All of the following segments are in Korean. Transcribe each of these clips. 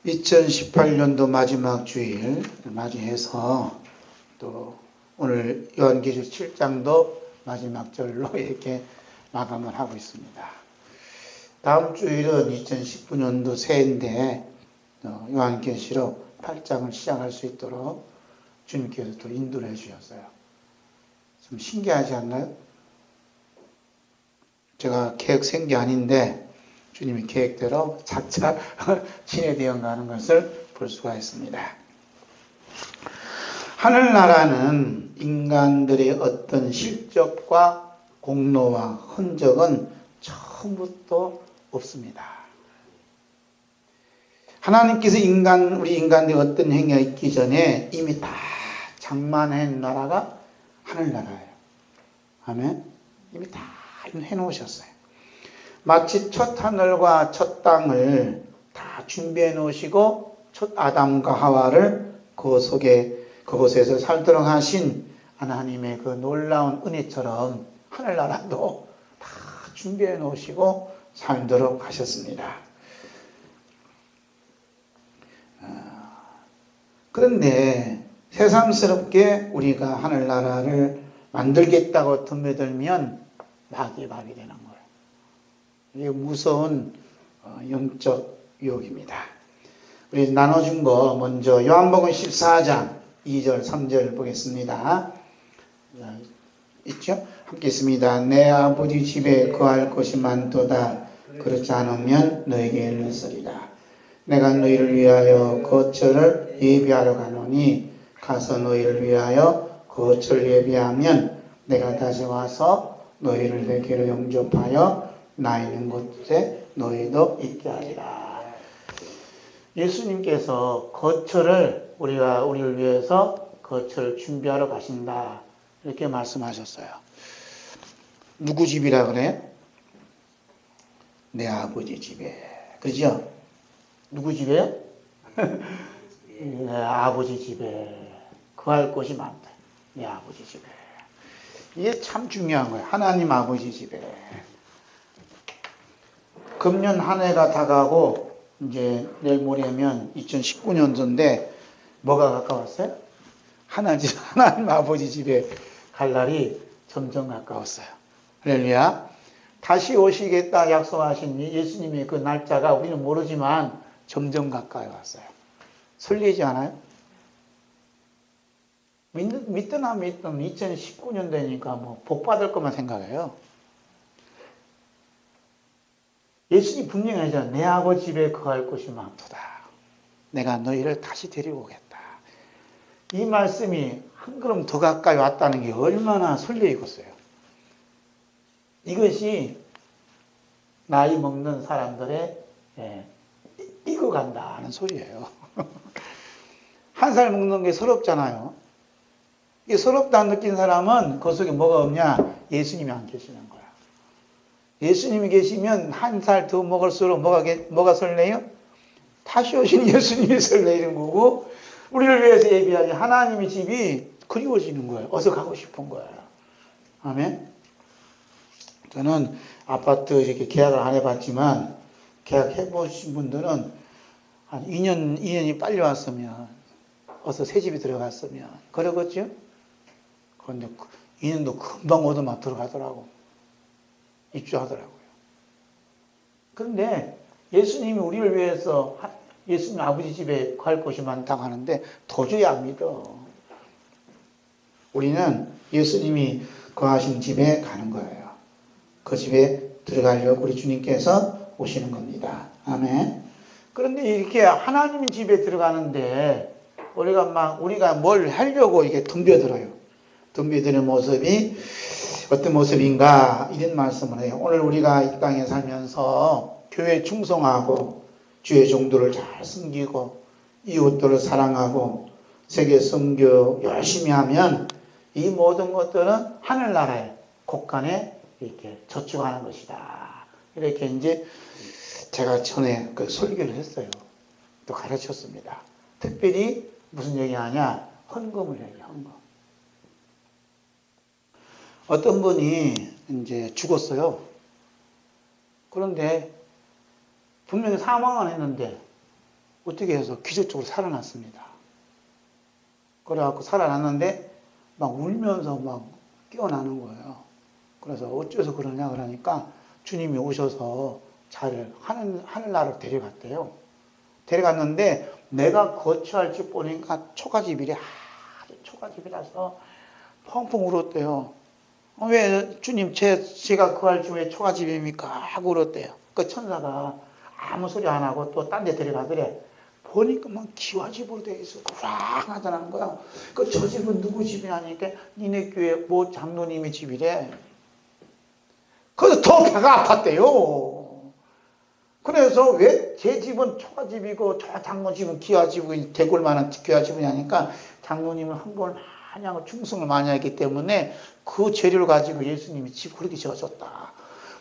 2018년도 마지막 주일 맞이해서 또 오늘 요한계시록 7장도 마지막 절로 이렇게 마감을 하고 있습니다. 다음 주일은 2019년도 새해인데 요한계시록 8장을 시작할 수 있도록 주님께서 또 인도를 해주셨어요. 좀 신기하지 않나요? 제가 계획 센 게 아닌데 주님의 계획대로 차차 진행되어 가는 것을 볼 수가 있습니다. 하늘나라는 인간들의 어떤 실적과 공로와 흔적은 처음부터 없습니다. 하나님께서 우리 인간들이 어떤 행위가 있기 전에 이미 다 장만한 나라가 하늘나라예요. 아멘. 이미 다 해놓으셨어요. 마치 첫 하늘과 첫 땅을 다 준비해 놓으시고 첫 아담과 하와를 그곳에서 살도록 하신 하나님의 그 놀라운 은혜처럼 하늘나라도 다 준비해 놓으시고 살도록 하셨습니다. 그런데 새삼스럽게 우리가 하늘나라를 만들겠다고 덤벼들면 마귀밥이 되는 거예요. 이게 무서운 영적 유혹입니다. 우리 나눠준 거 먼저 요한복음 14장 2절 3절 보겠습니다. 있죠? 함께 있습니다. 내 아버지 집에 거할 곳이 많도다. 그렇지 않으면 너에게 일렀으리라. 내가 너희를 위하여 거처를 예비하러 가노니 가서 너희를 위하여 거처를 예비하면 내가 다시 와서 너희를 내게로 영접하여 나 있는 곳에 너희도 있게 하리라. 예수님께서 거처를 우리를 위해서 거처를 준비하러 가신다. 이렇게 말씀하셨어요. 누구 집이라 그래요? 내 아버지 집에. 그죠? 누구 집에요? 내 아버지 집에. 거할 곳이 많다. 내 아버지 집에. 이게 참 중요한 거예요. 하나님 아버지 집에. 금년 한 해가 다가고 이제 내일 모레면 2019년도인데 뭐가 가까웠어요? 하나님 아버지 집에 갈 날이 점점 가까웠어요. 할렐루야. 다시 오시겠다 약속하신 예수님의 그 날짜가 우리는 모르지만 점점 가까이 왔어요. 설레지 않아요? 믿든 안 믿든 2019년 되니까 뭐 복 받을 것만 생각해요. 예수님 분명히 하잖아요. 내 아버지 집에 거할 곳이 많도다. 내가 너희를 다시 데리고 오겠다. 이 말씀이 한 걸음 더 가까이 왔다는 게 얼마나 설레이겠어요. 이것이 나이 먹는 사람들의 익어간다는 소리예요. 한 살 먹는 게 서럽잖아요. 이게 서럽다 느낀 사람은 그 속에 뭐가 없냐? 예수님이 안 계시는 거야. 예수님이 계시면 한 살 더 먹을수록 뭐가 설레요? 다시 오신 예수님이 설레이는 거고, 우리를 위해서 예비하신 하나님의 집이 그리워지는 거예요. 어서 가고 싶은 거예요. 아멘. 저는 아파트 이렇게 계약을 안 해봤지만, 계약해보신 분들은 한 2년이 빨리 왔으면, 어서 새 집에 들어갔으면, 그러겠죠? 그런데 2년도 금방 오더만 들어가더라고. 입주하더라고요. 그런데 예수님이 우리를 위해서 예수님 아버지 집에 갈 곳이 많다고 하는데 도저히 안 믿어. 우리는 예수님이 거하신 집에 가는 거예요. 그 집에 들어가려고 우리 주님께서 오시는 겁니다. 아멘. 그런데 이렇게 하나님 집에 들어가는데 우리가 뭘 하려고 이렇게 덤벼들어요. 덤벼드는 모습이 어떤 모습인가 이런 말씀을 해요. 오늘 우리가 이 땅에 살면서 교회에 충성하고 주의 종도를 잘 섬기고 이웃들을 사랑하고 세계 선교 열심히 하면 이 모든 것들은 하늘나라의 곳간에 이렇게 저축하는 것이다. 이렇게 이제 제가 전에 그 설교를 했어요. 또 가르쳤습니다. 특별히 무슨 얘기하냐? 헌금을 해요. 헌금. 어떤 분이 이제 죽었어요. 그런데 분명히 사망은 했는데 어떻게 해서 기적적으로 살아났습니다. 그래갖고 살아났는데 막 울면서 막 깨어나는 거예요. 그래서 어째서 그러냐 그러니까 주님이 오셔서 자를 하늘나라로 데려갔대요. 데려갔는데 내가 거처할 집 보니까 초가집이래. 초가집이라서 펑펑 울었대요. 왜 주님 제가 구할 집에 초가집입니까? 하고 울었대요. 그 천사가 아무 소리 안 하고 또 딴 데 데려가더래. 보니까 막 기와집으로 되어 있어. 우랑하다는 거야. 그 저 집은 누구 집이냐니까 니네 교회 뭐 장로님의 집이래. 그래서 더 배가 아팠대요. 그래서 왜 제 집은 초가집이고 저 장모 집은 기와집이고 대골만한 기와집이냐니까 장모님은 한번 마냥 충성을 많이 했기 때문에 그 재료를 가지고 예수님이 집 그렇게 지어줬다.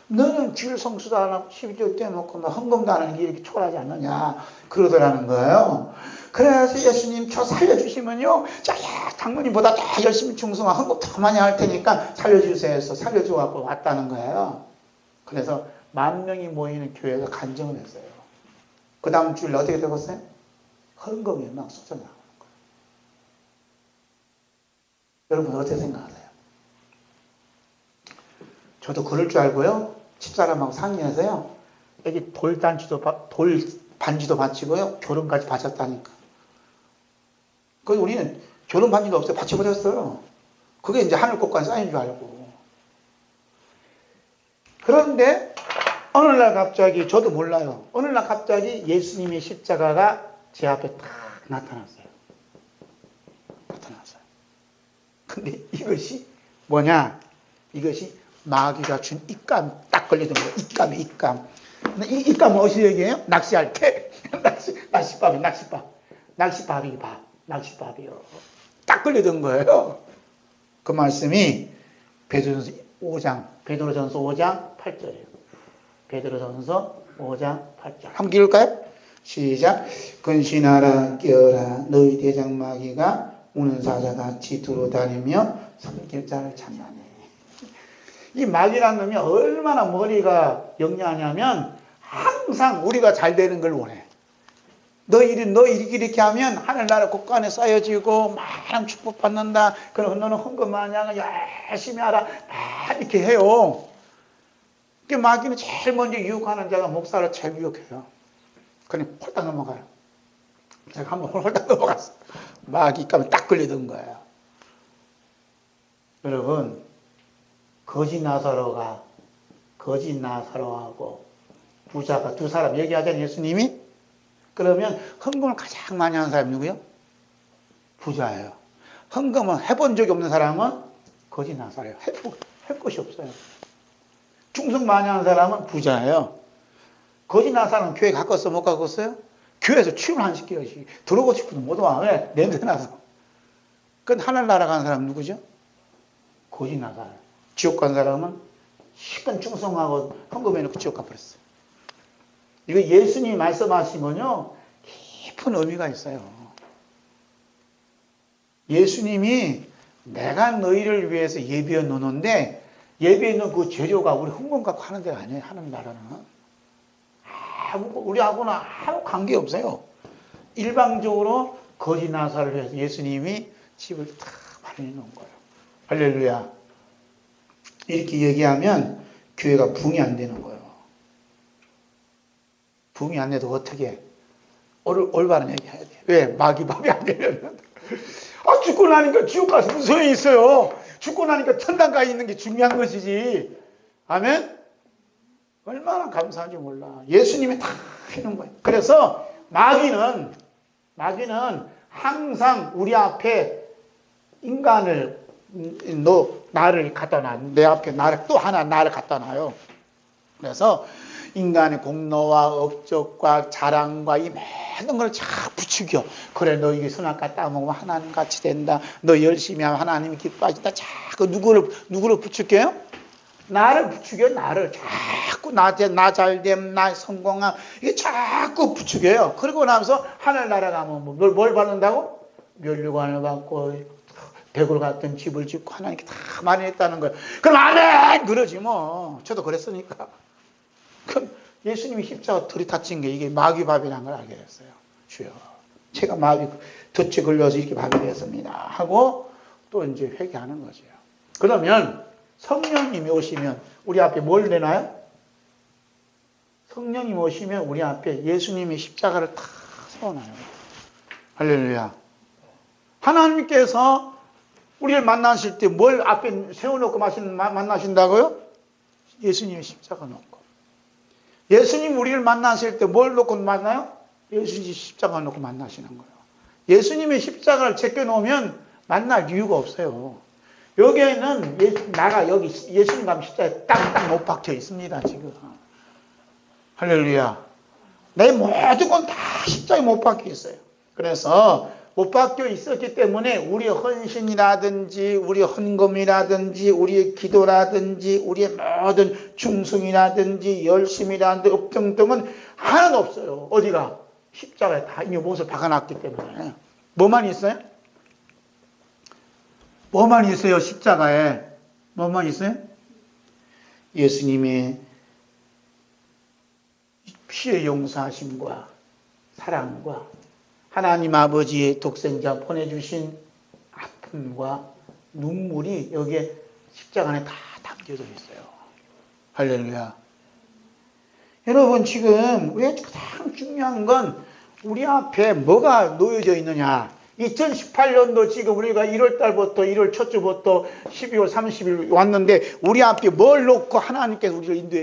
너는 주일 성수도 안 하고 12조 떼놓고 막 헌금도 안 하는 게 이렇게 초라하지 않느냐 그러더라는 거예요. 그래서 예수님 저 살려주시면요 자 장모님보다 더 열심히 충성하고 헌금 더 많이 할 테니까 살려주세요 해서 살려줘갖고 왔다는 거예요. 그래서 10,000명이 모이는 교회가 간증을 했어요. 그 다음 주일 어떻게 되었어요? 헌금이 막 쏟아져 나오는 거예요. 여러분 어떻게 생각하세요? 저도 그럴 줄 알고요. 집사람하고 상의해서요. 여기 돌 반지도 바치고요. 결혼까지 바쳤다니까. 그 우리는 결혼 반지도 없어요. 바쳐버렸어요. 그게 이제 하늘꽃과 쌓인 줄 알고. 그런데 어느 날 갑자기 저도 몰라요. 어느 날 갑자기 예수님의 십자가가 제 앞에 딱 나타났어요. 근데 이것이 뭐냐? 이것이 마귀가 준 입감 딱 걸리던 거예요. 입감. 이 입감은 어디서 얘기해요? 낚시할 때. 낚시밥이요. 딱 걸리던 거예요. 그 말씀이 베드로전서 5장 8절이에요. 베드로전서 5장 8절. 한번 읽을까요? 시작. 근신하라 깨어라 너희 대장 마귀가 우는 사자같이 두루다니며 섬길 자를 찾나니. 이 마귀라는 놈이 얼마나 머리가 영리하냐면 항상 우리가 잘 되는 걸 원해. 너 이렇게 하면 하늘나라 곳간에 쌓여지고 많은 축복받는다. 그럼 너는 헌금 마냥 열심히 하라. 막 이렇게 해요. 그 마귀는 제일 먼저 유혹하는 자가 목사를 제일 유혹해요. 그냥 홀딱 넘어가요. 제가 한번 홀딱 넘어갔어. 마귀 감에 딱 걸리던 거예요. 여러분, 거짓 나사로하고 부자가 두 사람 얘기하잖아요, 예수님이. 그러면 헌금을 가장 많이 하는 사람이 누구요? 부자예요. 헌금을 해본 적이 없는 사람은 거짓 나사로예요. 할 것이 없어요. 충성 많이 하는 사람은 부자예요. 거짓 나사로는 교회 가꿨어, 못 가꿨어요? 교회에서 취임을 안 시켜요. 들어오고 싶어도 못 와. 왜? 냄새나서. 그건 하늘나라 가는 사람은 누구죠? 거짓 나사로. 지옥 간 사람은 시간 충성하고 헌금해놓고 지옥 가버렸어요. 이거 예수님이 말씀하시면요 깊은 의미가 있어요. 예수님이 내가 너희를 위해서 예비해 놓는데 예비해 놓은 그 재료가 우리 헌금 갖고 하는 데가 아니에요. 하늘나라는 우리하고는 아무 관계 없어요. 일방적으로 거짓 나사를 위해서 예수님이 집을 딱 마련해 놓은 거예요. 할렐루야. 이렇게 얘기하면 교회가 붕이 안 되는 거예요. 붕이 안 돼도 어떻게 해? 올바른 얘기 해야 돼. 왜? 마귀밥이 안 되려면. 죽고 나니까 지옥 가서 무슨 소용이 있어요? 죽고 나니까 천당 가 있는 게 중요한 것이지. 아멘? 얼마나 감사한지 몰라. 예수님이 다 해놓은 거예요. 그래서 마귀는 항상 우리 앞에 인간을 나를 갖다 놔. 내 앞에 또 하나 나를 갖다 놔요. 그래서 인간의 공로와 업적과 자랑과 이 모든 걸 자꾸 부추겨. 그래 너 이게 선악과 따먹으면 하나님 같이 된다. 너 열심히 하면 하나님이 기뻐하신다. 자꾸 누구를 부추겨요? 나를 부추겨. 나를 자꾸 나 잘됨, 나 성공함 이게 자꾸 부추겨요. 그러고 나서 하늘나라 가면 뭘 받는다고? 면류관을 받고 대골 같은 집을 짓고 하나님께 다 마련했다는 거예요. 그럼 아멘 그러지 뭐. 저도 그랬으니까. 그럼 예수님이 십자가 들이닥친 게 이게 마귀밥이라는 걸 알게 됐어요. 주여, 제가 마음이 덫에 걸려서 이렇게 밤이 되었습니다 하고 또 이제 회개하는 거죠. 그러면 성령님이 오시면 우리 앞에 뭘 내놔요? 성령님이 오시면 우리 앞에 예수님의 십자가를 다 세워놔요. 할렐루야. 하나님께서 우리를 만나실 때 뭘 앞에 세워놓고 만나신다고요? 예수님의 십자가 놓고. 예수님 우리를 만나실 때 뭘 놓고 만나요? 예수님 십자가 놓고 만나시는 거예요. 예수님의 십자가를 제껴놓으면 만날 이유가 없어요. 여기에는 여기 예수님 감 십자가에 땅땅 못 박혀 있습니다, 지금. 할렐루야. 내 모든 건 다 십자가에 못 박혀 있어요. 그래서 못 박혀 있었기 때문에 우리의 헌신이라든지 우리의 헌금이라든지 우리의 기도라든지 우리의 모든 충성이라든지 열심이라든지 업종 등은 하나도 없어요. 어디가? 십자가에 다 이미 못을 박아놨기 때문에. 뭐만 있어요? 뭐만 있어요? 십자가에 뭐만 있어요? 예수님의 피의 용서하심과 사랑과 하나님 아버지의 독생자 보내주신 아픔과 눈물이 여기에 십자가 안에 다 담겨져 있어요. 할렐루야. 여러분, 지금 우리가 가장 중요한 건 우리 앞에 뭐가 놓여져 있느냐. 2018년도 지금 우리가 1월달부터 1월 첫 주부터 12월 30일 왔는데 우리 앞에 뭘 놓고 하나님께서 우리를 인도해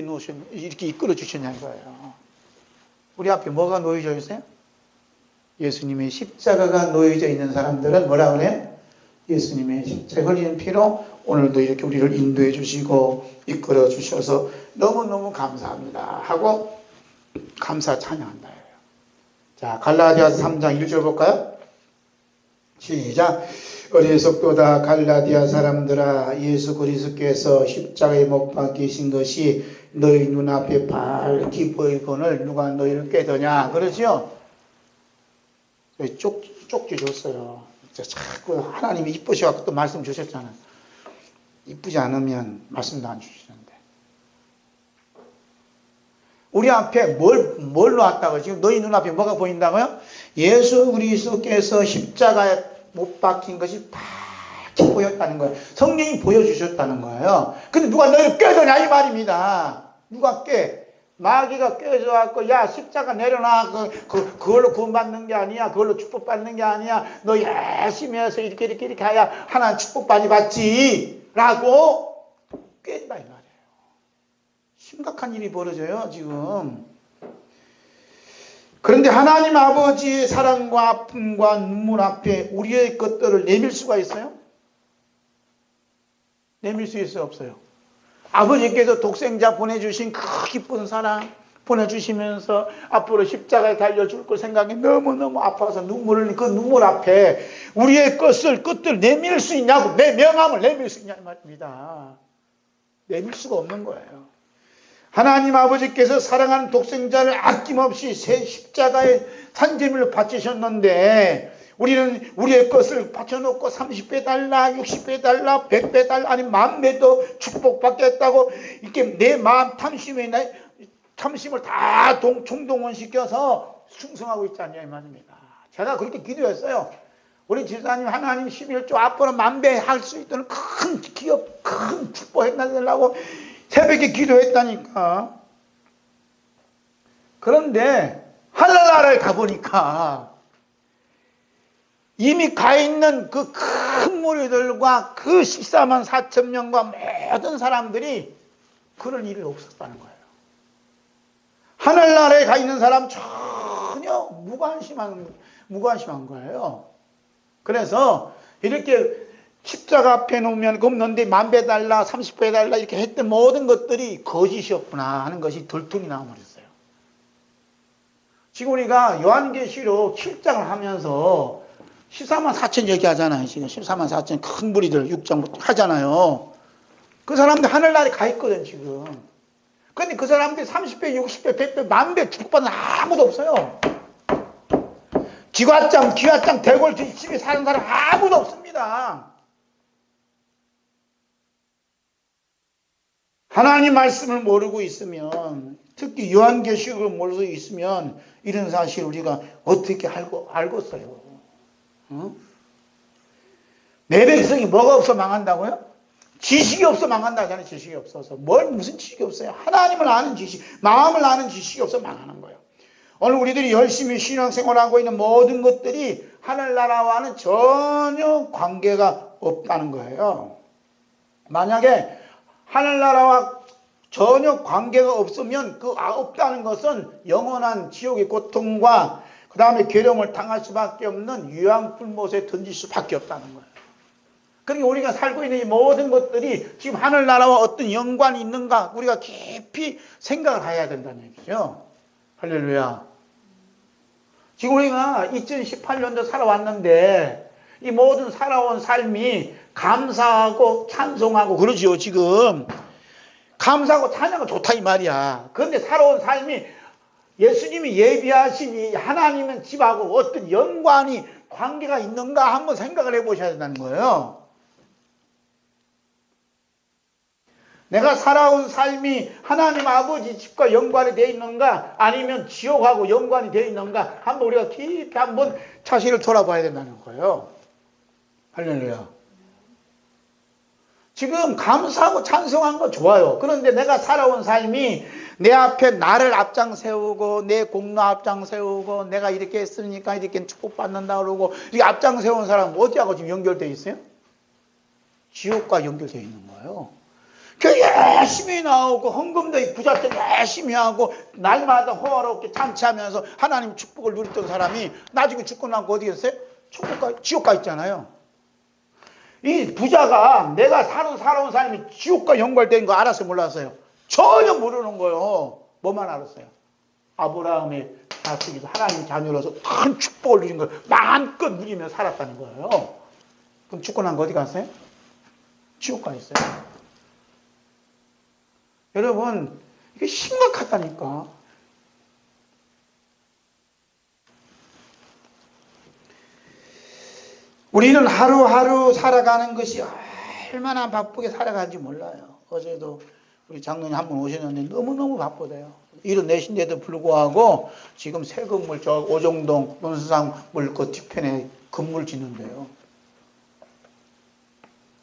이렇게 이끌어 주셨냐는 거예요. 우리 앞에 뭐가 놓여져 있어요? 예수님의 십자가가 놓여져 있는 사람들은 뭐라 그래요? 예수님의 십자가 흘리는 피로 오늘도 이렇게 우리를 인도해 주시고 이끌어 주셔서 너무너무 감사합니다 하고 감사 찬양한다. 자, 갈라디아서 3장 1절 볼까요? 시작. 어리석도다 갈라디아 사람들아, 예수 그리스도께서 십자가에 못 박히신 것이 너희 눈앞에 밝히 보이거늘 누가 너희를 깨더냐. 그러죠? 쪽지 줬어요. 자꾸 하나님이 이쁘셔서 또 말씀 주셨잖아요. 이쁘지 않으면 말씀도 안 주시는데. 우리 앞에 뭘 놓았다고요? 지금 너희 눈앞에 뭐가 보인다고요? 예수 그리스도께서 십자가에 못 박힌 것이 밝게 보였다는 거예요. 성령이 보여주셨다는 거예요. 근데 누가 너희를 깨더냐 이 말입니다. 누가 깨? 마귀가 깨져갖고 야 십자가 내려놔. 그걸로 구원받는 게 아니야. 그걸로 축복받는 게 아니야. 너 열심히 해서 이렇게 해야 하나님 축복 많이 받지 라고 깬다 이 말이에요. 심각한 일이 벌어져요 지금. 그런데 하나님 아버지의 사랑과 아픔과 눈물 앞에 우리의 것들을 내밀 수가 있어요? 내밀 수 있어요? 없어요? 아버지께서 독생자 보내주신 그 기쁜 사랑 보내주시면서 앞으로 십자가에 달려줄 걸 생각해 너무너무 아파서 눈물을 흘린 그 눈물 앞에 우리의 것들 내밀 수 있냐고, 내 명함을 내밀 수 있냐 이 말입니다. 내밀 수가 없는 거예요. 하나님 아버지께서 사랑하는 독생자를 아낌없이 새 십자가의 산재물로 바치셨는데 우리는 우리의 것을 바쳐놓고 30배 달라, 60배 달라, 100배 달라, 아니 10,000배도 축복받겠다고 이렇게 내 마음 탐심을 다 총동원시켜서 충성하고 있지 않냐 이 말입니다. 제가 그렇게 기도했어요. 우리 집사님 하나님 11조 앞으로 10,000배 할 수 있도록 큰 기업, 큰 축복 해달라고 새벽에 기도했다니까. 그런데 하늘나라에 가보니까 이미 가 있는 그 큰 무리들과 그 144,000명과 모든 사람들이 그럴 일이 없었다는 거예요. 하늘나라에 가 있는 사람 전혀 무관심한 거예요. 그래서 이렇게 십자가 앞에 놓으면 없는데 10,000배 달라, 30배 달라 이렇게 했던 모든 것들이 거짓이었구나 하는 것이 돌통이 나와버렸어요. 지금 우리가 요한계시록 7장을 하면서 144,000 얘기하잖아요. 지금 144,000 큰 무리들 6장부터 하잖아요. 그 사람들 하늘나라에 가 있거든 지금. 그런데 그 사람들이 30배, 60배, 100배, 10,000배 축복받는 아무도 없어요. 기와장, 대궐 집에 사는 사람 아무도 없습니다. 하나님 말씀을 모르고 있으면 특히 요한계시록을 몰수 있으면 이런 사실 우리가 어떻게 알겠어요? 어? 내 백성이 뭐가 없어 망한다고요? 지식이 없어 망한다잖아요. 지식이 없어서. 무슨 지식이 없어요? 하나님을 아는 지식, 마음을 아는 지식이 없어 망하는 거예요. 오늘 우리들이 열심히 신앙생활하고 있는 모든 것들이 하늘나라와는 전혀 관계가 없다는 거예요. 만약에 하늘나라와 전혀 관계가 없으면 그 없다는 것은 영원한 지옥의 고통과 그 다음에 괴로움을 당할 수밖에 없는 유황불못에 던질 수밖에 없다는 거예요. 그러니까 우리가 살고 있는 이 모든 것들이 지금 하늘나라와 어떤 연관이 있는가 우리가 깊이 생각을 해야 된다는 얘기죠. 할렐루야. 지금 우리가 2018년도 살아왔는데 이 모든 살아온 삶이 감사하고 찬송하고 그러지요. 지금 감사하고 찬양은 좋다 이 말이야. 그런데 살아온 삶이 예수님이 예비하신 이 하나님의 집하고 어떤 연관이 관계가 있는가 한번 생각을 해보셔야 된다는 거예요. 내가 살아온 삶이 하나님 아버지 집과 연관이 되어 있는가 아니면 지옥하고 연관이 되어 있는가 한번 우리가 깊이 한번 자신을 돌아봐야 된다는 거예요. 할렐루야. 지금 감사하고 찬송한 거 좋아요. 그런데 내가 살아온 삶이 내 앞에 나를 앞장 세우고 내 공로 앞장 세우고 내가 이렇게 했으니까 이렇게 축복받는다 그러고 이 앞장 세운 사람은 어디하고 지금 연결되어 있어요? 지옥과 연결되어 있는 거예요. 교회 열심히 나오고 헌금도 부잣집 열심히 하고 날마다 호화롭게 잔치하면서 하나님 축복을 누렸던 사람이 나중에 죽고 나고 어디 갔어요? 지옥가 있잖아요. 이 부자가 내가 살아온 삶이 지옥과 연관된 거 알았어요? 몰랐어요? 전혀 모르는 거예요. 뭐만 알았어요? 아브라함의 자식이서 하나님 자녀로서 큰 축복을 누린 걸 마음껏 누리며 살았다는 거예요. 그럼 죽고 난 거 어디 갔어요? 지옥가 있어요. 여러분 이게 심각하다니까. 우리는 하루하루 살아가는 것이 얼마나 바쁘게 살아가는지 몰라요. 어제도 우리 장로님 한 분 오셨는데 너무너무 바쁘대요. 일은 4시인데도 불구하고 지금 새 건물 저 오정동 논수상 물그 뒤편에 건물 짓는데요.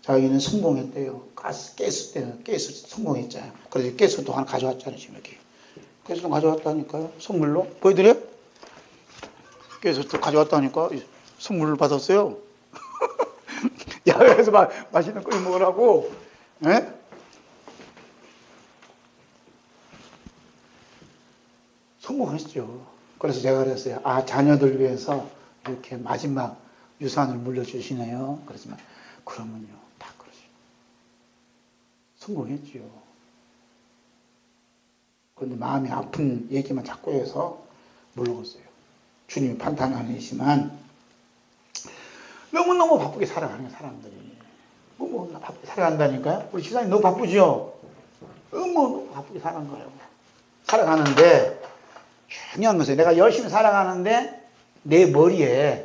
자기는 성공했대요. 가스 성공했잖아요. 그래서 가스도 하나 가져왔잖아요. 지금 여기. 가스도 가져왔다니까요. 선물로. 보여드려요? 가스도 가져왔다니까. 선물을 받았어요. 야외에서 맛있는 거 먹으라고. 예? 성공했죠. 그래서 제가 그랬어요. 아, 자녀들 위해서 이렇게 마지막 유산을 물려주시네요. 그랬지만, 그러면요. 다 그러죠. 성공했죠. 그런데 마음이 아픈 얘기만 자꾸 해서 물러갔어요. 주님이 판단은 아니지만, 너무너무 바쁘게 살아가는 사람들이. 너무 바쁘게 살아간다니까요? 우리 집사님 너무 바쁘죠? 너무 바쁘게 살아가는 거예요. 살아가는데, 중요한 것은 내가 열심히 살아가는데, 내 머리에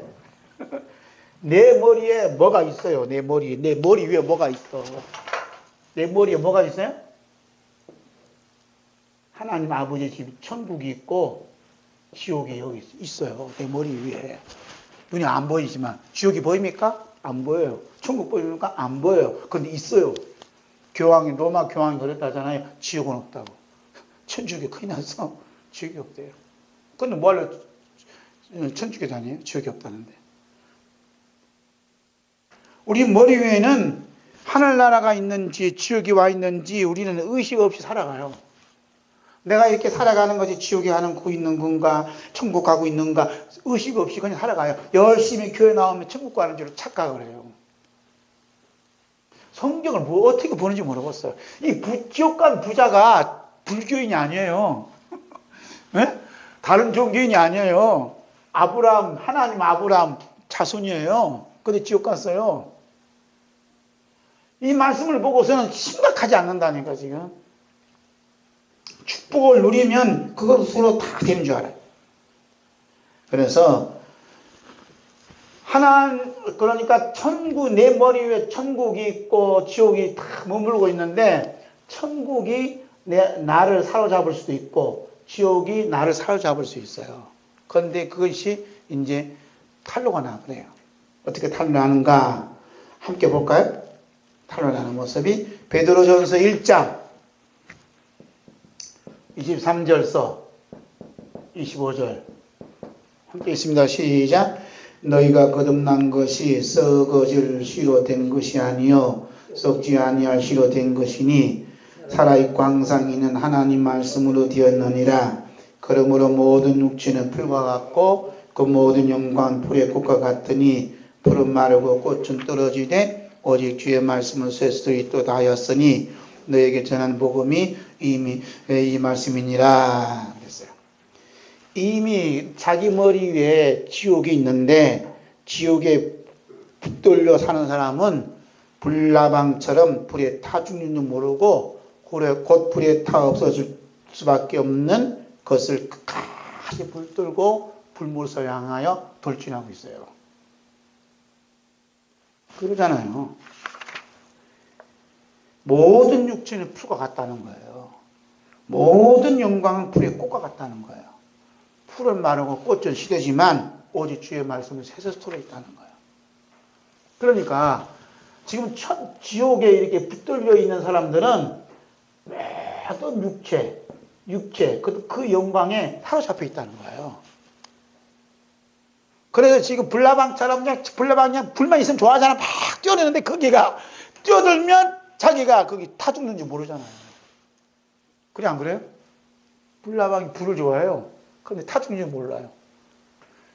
뭐가 있어요. 내 머리 위에 뭐가 있어. 내 머리에 뭐가 있어요? 하나님 아버지 집 천국이 있고 지옥이 여기 있어요. 내 머리 위에. 눈이 안 보이지만 지옥이 보입니까? 안 보여요. 천국 보입니까? 안 보여요. 근데 있어요. 로마 교황이 그랬다잖아요. 지옥은 없다고. 천주교 큰일 났어. 지옥이 없대요. 근데 뭐하러 천주교 다녀요? 지옥이 없다는데. 우리 머리 위에는 하늘나라가 있는지 지옥이 와 있는지 우리는 의식 없이 살아가요. 내가 이렇게 살아가는 것이 지옥에 가고 있는 건가 천국 가고 있는가 의식 없이 그냥 살아가요. 열심히 교회 나오면 천국 가는 줄 착각을 해요. 성경을 어떻게 보는지 모르겠어요. 이 지옥 간 부자가 불교인이 아니에요. 네? 다른 종교인이 아니에요. 하나님 아브라함 자손이에요. 근데 지옥 갔어요. 이 말씀을 보고서는 심각하지 않는다니까 지금. 축복을 누리면 그것으로 다 되는 줄 알아요. 그래서 그러니까 내 머리 위에 천국이 있고 지옥이 다 머물고 있는데 천국이 나를 사로잡을 수도 있고 지옥이 나를 사로잡을 수 있어요. 그런데 그것이 이제 탄로가 나그래요. 어떻게 탄로나는가 함께 볼까요? 탄로나는 모습이 베드로전서 1장 23절서 25절 함께 있습니다. 시작. 너희가 거듭난 것이 썩어질 씨로 된 것이 아니요 썩지 아니할 씨로 된 것이니 살아있고 항상 있는 하나님 말씀으로 되었느니라. 그러므로 모든 육체는 풀과 같고 그 모든 영광은 풀의 꽃과 같으니 풀은 마르고 꽃은 떨어지되 오직 주의 말씀은 새 수도 있도다 하였으니 너에게 전한 복음이 이미 이 말씀이니라 그랬어요. 이미 자기 머리 위에 지옥이 있는데 지옥에 붙들려 사는 사람은 불나방처럼 불에 타 죽는 줄 모르고 곧 불에 타 없어질 수밖에 없는 것을 끝까지 붙들고 불못을 향하여 돌진하고 있어요. 그러잖아요. 모든 육체는 풀과 같다는 거예요. 모든 영광은 풀의 꽃과 같다는 거예요. 풀은 마르고 꽃은 시들지만 오직 주의 말씀은 새서스토로 있다는 거예요. 그러니까 지금 지옥에 이렇게 붙들려 있는 사람들은 모든 육체 그 영광에 사로잡혀 있다는 거예요. 그래서 지금 불나방처럼 그냥 불만 있으면 좋아하잖아. 막 뛰어내는데 거기가 뛰어들면 자기가 거기 타 죽는지 모르잖아요. 그래 안 그래요? 불나방이 불을 좋아해요. 근데 타 죽는지 몰라요.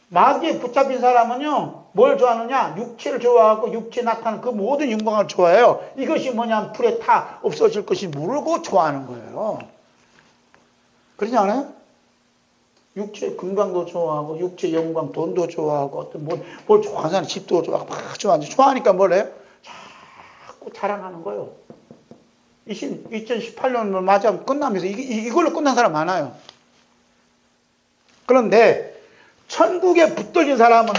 마귀에 붙잡힌 사람은요, 뭘 좋아하느냐? 육체를 좋아하고 육체에 나타나는 그 모든 영광을 좋아해요. 이것이 뭐냐면 불에 타 없어질 것이 모르고 좋아하는 거예요. 그러지 않아요? 육체 건강도 좋아하고 육체 영광 돈도 좋아하고 어떤 뭘 좋아하는 사람 집도 좋아하고 막 좋아하니까 뭘 해요? 자꾸 자랑하는 거예요. 2018년을 맞이하면 끝나면서 이걸로 끝난 사람 많아요. 그런데 천국에 붙들린 사람은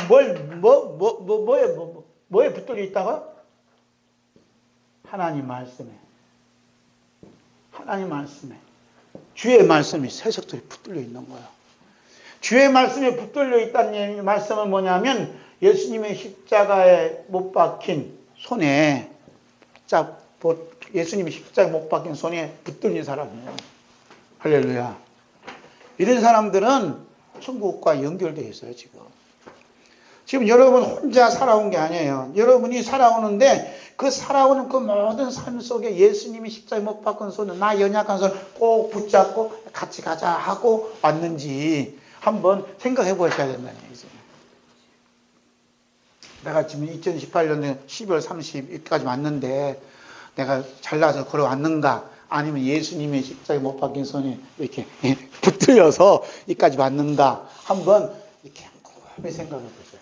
뭐에 붙들려 있다고요? 하나님 말씀에. 하나님 말씀에. 주의 말씀이 새석들이 붙들려 있는 거예요. 주의 말씀에 붙들려 있다는 말씀은 뭐냐면 예수님의 십자가에 못 박힌 손에 예수님이 십자가에 못 박힌 손에 붙들린 사람이에요. 할렐루야. 이런 사람들은 천국과 연결되어 있어요. 지금 여러분 혼자 살아온 게 아니에요. 여러분이 살아오는데 그 살아오는 그 모든 삶 속에 예수님이 십자가에 못 박은 손을 나 연약한 손을 꼭 붙잡고 같이 가자 하고 왔는지 한번 생각해 보셔야 된다는 얘기죠. 내가 지금 2018년 12월 30일까지 왔는데 내가 잘나서 걸어왔는가? 아니면 예수님의 십자가에 못 박힌 손에 이렇게 붙들려서 여기까지 왔는가? 한번 이렇게 곰곰이 생각해 보셔야 돼요.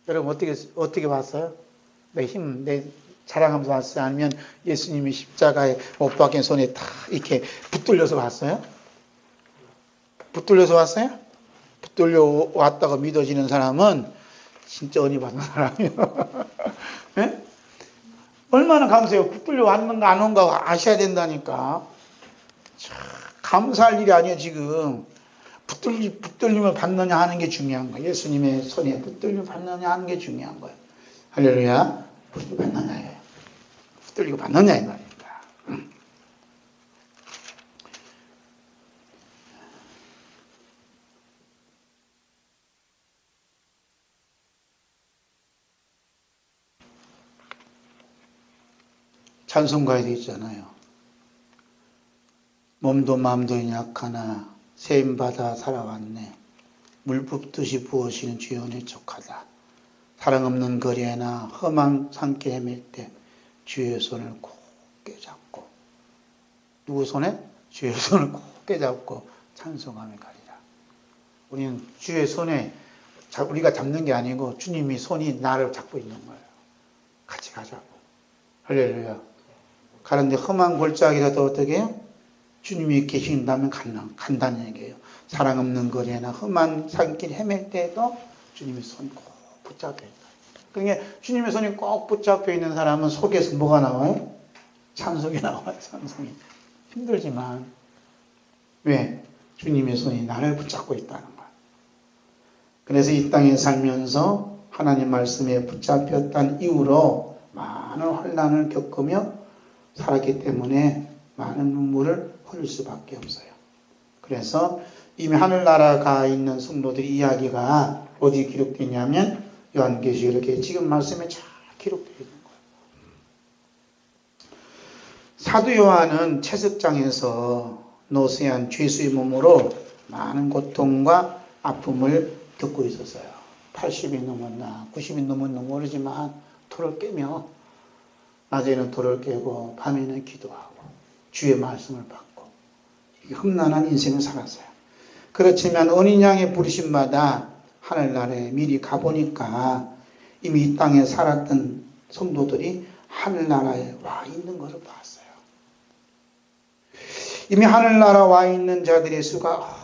여러분 어떻게 왔어요? 내 자랑하면서 왔어요? 아니면 예수님이 십자가에 못 박힌 손에 다 이렇게 붙들려서 왔어요? 붙들려서 왔어요? 붙들려 왔다고 믿어지는 사람은 진짜 은혜 받는 사람이에요. 네? 얼마나 감사해요. 붙들려 왔는가 안 온가 아셔야 된다니까. 참 감사할 일이 아니에요. 지금 붙들림을 받느냐 하는 게 중요한 거예요. 예수님의 손에 붙들림을 받느냐 하는 게 중요한 거예요. 할렐루야. 붙들림 받느냐예요. 붙들리고 받느냐 이 말입니다. 찬송가에도 있잖아요. 몸도 마음도 약하나 세임받아 살아왔네. 물 붓듯이 부어지는 주의 은혜 촉하다. 사랑 없는 거리에나 험한 산길 헤맬 때 주의 손을 굳게 잡고 누구 손에? 주의 손을 굳게 잡고 찬송하며 가리라. 우리는 주의 손에 우리가 잡는 게 아니고 주님이 손이 나를 잡고 있는 거예요. 같이 가자고. 할렐루야. 가는데 험한 골짜기라도 어떻게 해요? 주님이 계신다면 간다는 얘기예요. 사랑 없는 거리나 험한 산길 헤맬 때도 주님의 손이 꼭 붙잡혀 있다. 그러니까 주님의 손이 꼭 붙잡혀 있는 사람은 속에서 뭐가 나와요? 찬송이 나와요. 찬송이. 힘들지만 왜? 주님의 손이 나를 붙잡고 있다는 거야. 그래서 이 땅에 살면서 하나님 말씀에 붙잡혔다는 이유로 많은 환난을 겪으며 살았기 때문에 많은 눈물을 흘릴 수밖에 없어요. 그래서 이미 하늘나라 가 있는 성도들의 이야기가 어디 기록되어 있냐면 요한계시록 이렇게 지금 말씀에 잘 기록되어 있는 거예요. 사도 요한은 채석장에서 노쇠한 죄수의 몸으로 많은 고통과 아픔을 겪고 있었어요. 80이 넘었나 90이 넘었나 모르지만 돌을 깨며 낮에는 돌을 깨고 밤에는 기도하고 주의 말씀을 받고 험난한 인생을 살았어요. 그렇지만 어린 양의 부르심마다 하늘나라에 미리 가보니까 이미 이 땅에 살았던 성도들이 하늘나라에 와 있는 것을 봤어요. 이미 하늘나라 와 있는 자들의 수가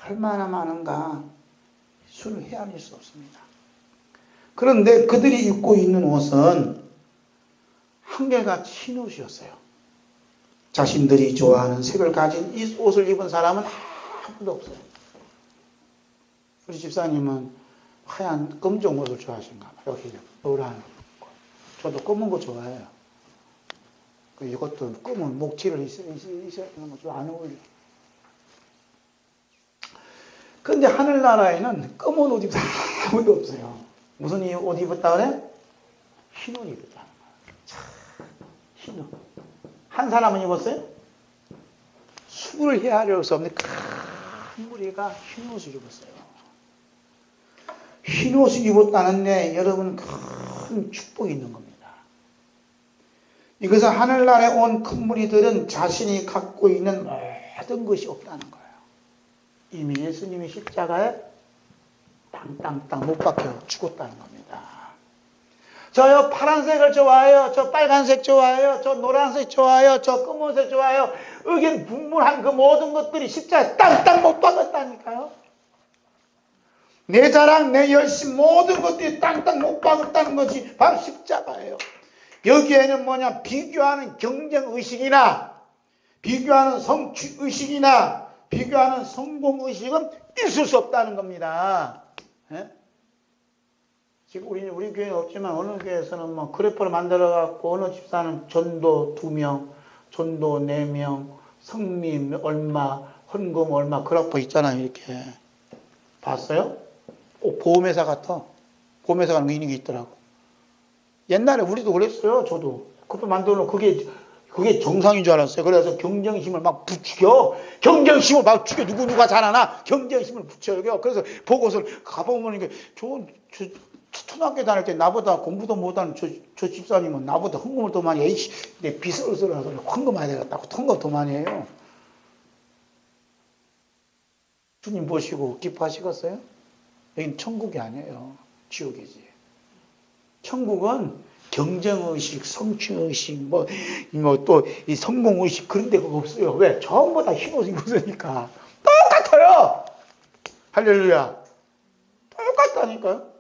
얼마나 많은가 수를 헤아릴 수 없습니다. 그런데 그들이 입고 있는 옷은 한결같이 흰 옷이었어요. 자신들이 좋아하는 색을 가진 이 옷을 입은 사람은 아무도 없어요. 우리 집사님은 하얀 검정 옷을 좋아하신가 봐요. 여기 노란 거. 저도 검은 거 좋아해요. 이것도 검은 목칠을 있어야 되는 거 안 어울려. 그런데 하늘나라에는 검은 옷 입은 사람 아무도 없어요. 무슨 옷 입었다 그래? 흰 옷 입었다는 거예요. 참, 흰 옷. 한 사람은 입었어요? 수를 헤아릴 수 없는 큰 무리가 흰 옷을 입었어요. 흰 옷을 입었다는데 여러분 큰 축복이 있는 겁니다. 이것은 하늘나라에 온 큰 무리들은 자신이 갖고 있는 모든 것이 없다는 거예요. 이미 예수님이 십자가에 땅땅땅 못 박혀 죽었다는 겁니다. 저요 파란색을 좋아해요. 저 빨간색 좋아해요. 저 노란색 좋아해요. 저 검은색 좋아해요. 의견분분한 그 모든 것들이 십자가에 땅땅 못 박았다니까요. 내 자랑, 내 열심 모든 것들이 땅땅 못 박았다는 것이 바로 십자가예요. 여기에는 뭐냐? 비교하는 경쟁의식이나 비교하는 성취의식이나 비교하는 성공의식은 있을 수 없다는 겁니다. 예? 지금 우리 교회는 없지만 어느 교회에서는 뭐 그래프를 만들어 갖고 어느 집사는 전도 2명, 전도 4명, 성민 얼마, 헌금 얼마 그래프 있잖아요. 이렇게 봤어요? 보험회사 같아. 보험회사 가는 거 있는 게 있더라고. 옛날에 우리도 그랬어요. 저도 그래프 만들어 놓고 그게 정상인 줄 알았어요. 그래서 경쟁심을 막 부추겨. 경쟁심을 막 죽여. 누가 잘하나? 경쟁심을 부추겨. 그래서 보고서를 가보면 이게 초등학교 다닐 때 나보다 공부도 못하는 저 집사님은 나보다 헌금을 더 많이 해. 내 빚을 써서 헌금해야 되겠다고 헌금 더 많이 해요. 주님 보시고 기뻐하시겠어요? 여긴 천국이 아니에요. 지옥이지. 천국은 경쟁의식, 성취의식, 또 이 성공의식 그런 데가 없어요. 왜? 전부 다 흰옷 입으니까. 똑같아요! 할렐루야. 똑같다니까요.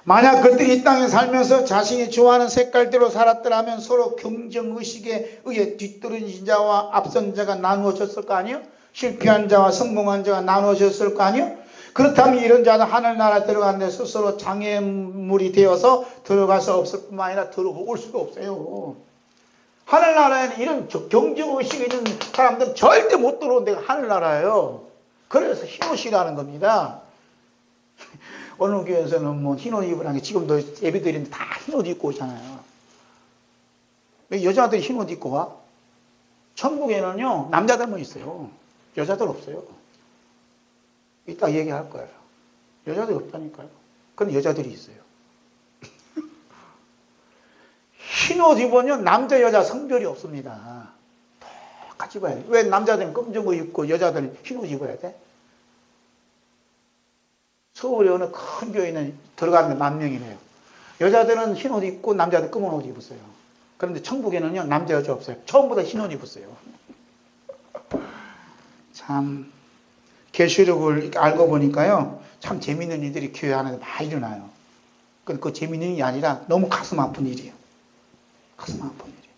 만약 그들이 이 땅에 살면서 자신이 좋아하는 색깔대로 살았더라면 서로 경쟁의식에 의해 뒤떨어진 자와 앞선 자가 나누어졌을 거 아니에요? 실패한 자와 성공한 자가 나누어졌을 거 아니에요? 그렇다면 이런 자는 하늘나라 들어간 데 스스로 장애물이 되어서 들어가서 없을 뿐만 아니라 들어올 수가 없어요. 하늘나라에는 이런 경쟁의식이 있는 사람들은 절대 못 들어온 데가 하늘나라예요. 그래서 흰옷이라는 겁니다. 어느 교회에서는 뭐 흰옷 입으라는 게 지금도 예배드리는데 다 흰옷 입고 오잖아요. 왜 여자들이 흰옷 입고 와? 천국에는요 남자들만 있어요. 여자들 없어요. 이따 얘기할 거예요. 여자들이 없다니까요. 근데 여자들이 있어요. 흰옷 입으면 남자 여자 성별이 없습니다. 똑같이 입어야 돼. 왜 남자들은 검정 거 입고 여자들은 흰옷 입어야 돼? 서울에 어느 큰 교회는 들어가면 10,000명이래요. 여자들은 흰옷 입고 남자들은 검은 옷 입었어요. 그런데 천국에는요 남자 여자 없어요. 처음부터 흰옷 입었어요. 참 계시록을 알고 보니까요 참 재밌는 일들이 교회 안에 많이 일어나요. 그 재밌는 일이 아니라 너무 가슴 아픈 일이에요. 가슴 아픈 일이에요.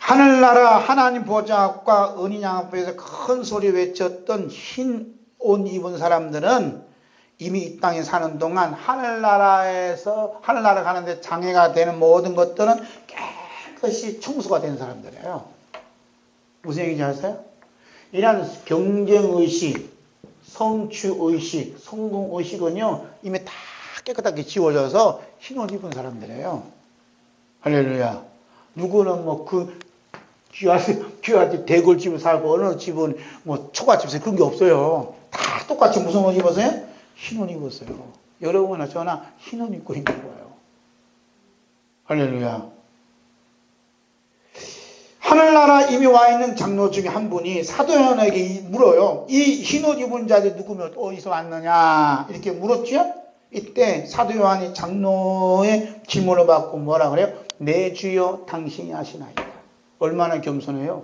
하늘나라 하나님 보좌 앞과 은인 양 앞에서 큰 소리 외쳤던 흰 옷 입은 사람들은 이미 이 땅에 사는 동안 하늘나라 가는데 장애가 되는 모든 것들은 깨끗이 청소가 된 사람들이에요. 무슨 얘기인지 아세요? 이런 경쟁의식, 성취의식, 성공의식은요 이미 다 깨끗하게 지워져서 흰 옷 입은 사람들이에요. 할렐루야. 누구는 뭐 귀하지 대골집에 살고 어느 집은 뭐 초가집에서 그런 게 없어요. 다 똑같이 무슨 옷 입었어요? 흰 옷 입었어요. 여러분이나 저나 흰 옷 입고 있는 거예요. 할렐루야. 하늘나라 이미 와 있는 장로 중에 한 분이 사도 요한에게 물어요. 이 흰 옷 입은 자들 누구면 어디서 왔느냐 이렇게 물었죠. 이때 사도 요한이 장로의 질문을 받고 뭐라 그래요? 내 주여 당신이 하시나이다. 얼마나 겸손해요?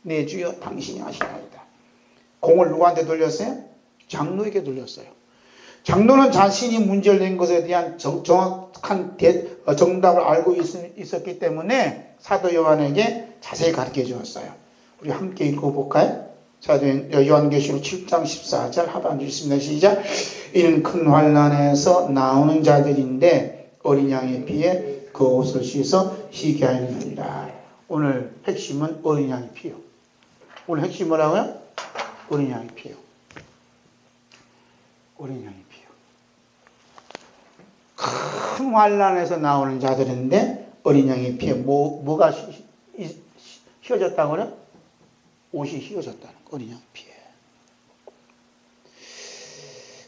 내 주여 당신이 하시나이다. 공을 누구한테 돌렸어요? 장로에게 돌렸어요. 장로는 자신이 문제를 낸 것에 대한 정확한 정답을 알고 있었기 때문에 사도 요한에게 자세히 가르쳐 주었어요. 우리 함께 읽어볼까요? 사도 요한계시록 7장 14절 하반절 있습니다. 시작. 이는 큰 환난에서 나오는 자들인데 어린 양의 피에 그 옷을 씻어 희게 하느니라. 오늘 핵심은 어린 양의 피요. 오늘 핵심 뭐라고요? 어린 양의 피요. 어린 양의 피요. 큰 환난에서 나오는 자들인데 어린 양의 피에 뭐가 휘어졌다고 그래요? 옷이 휘어졌다는 거, 어린 양의 피에.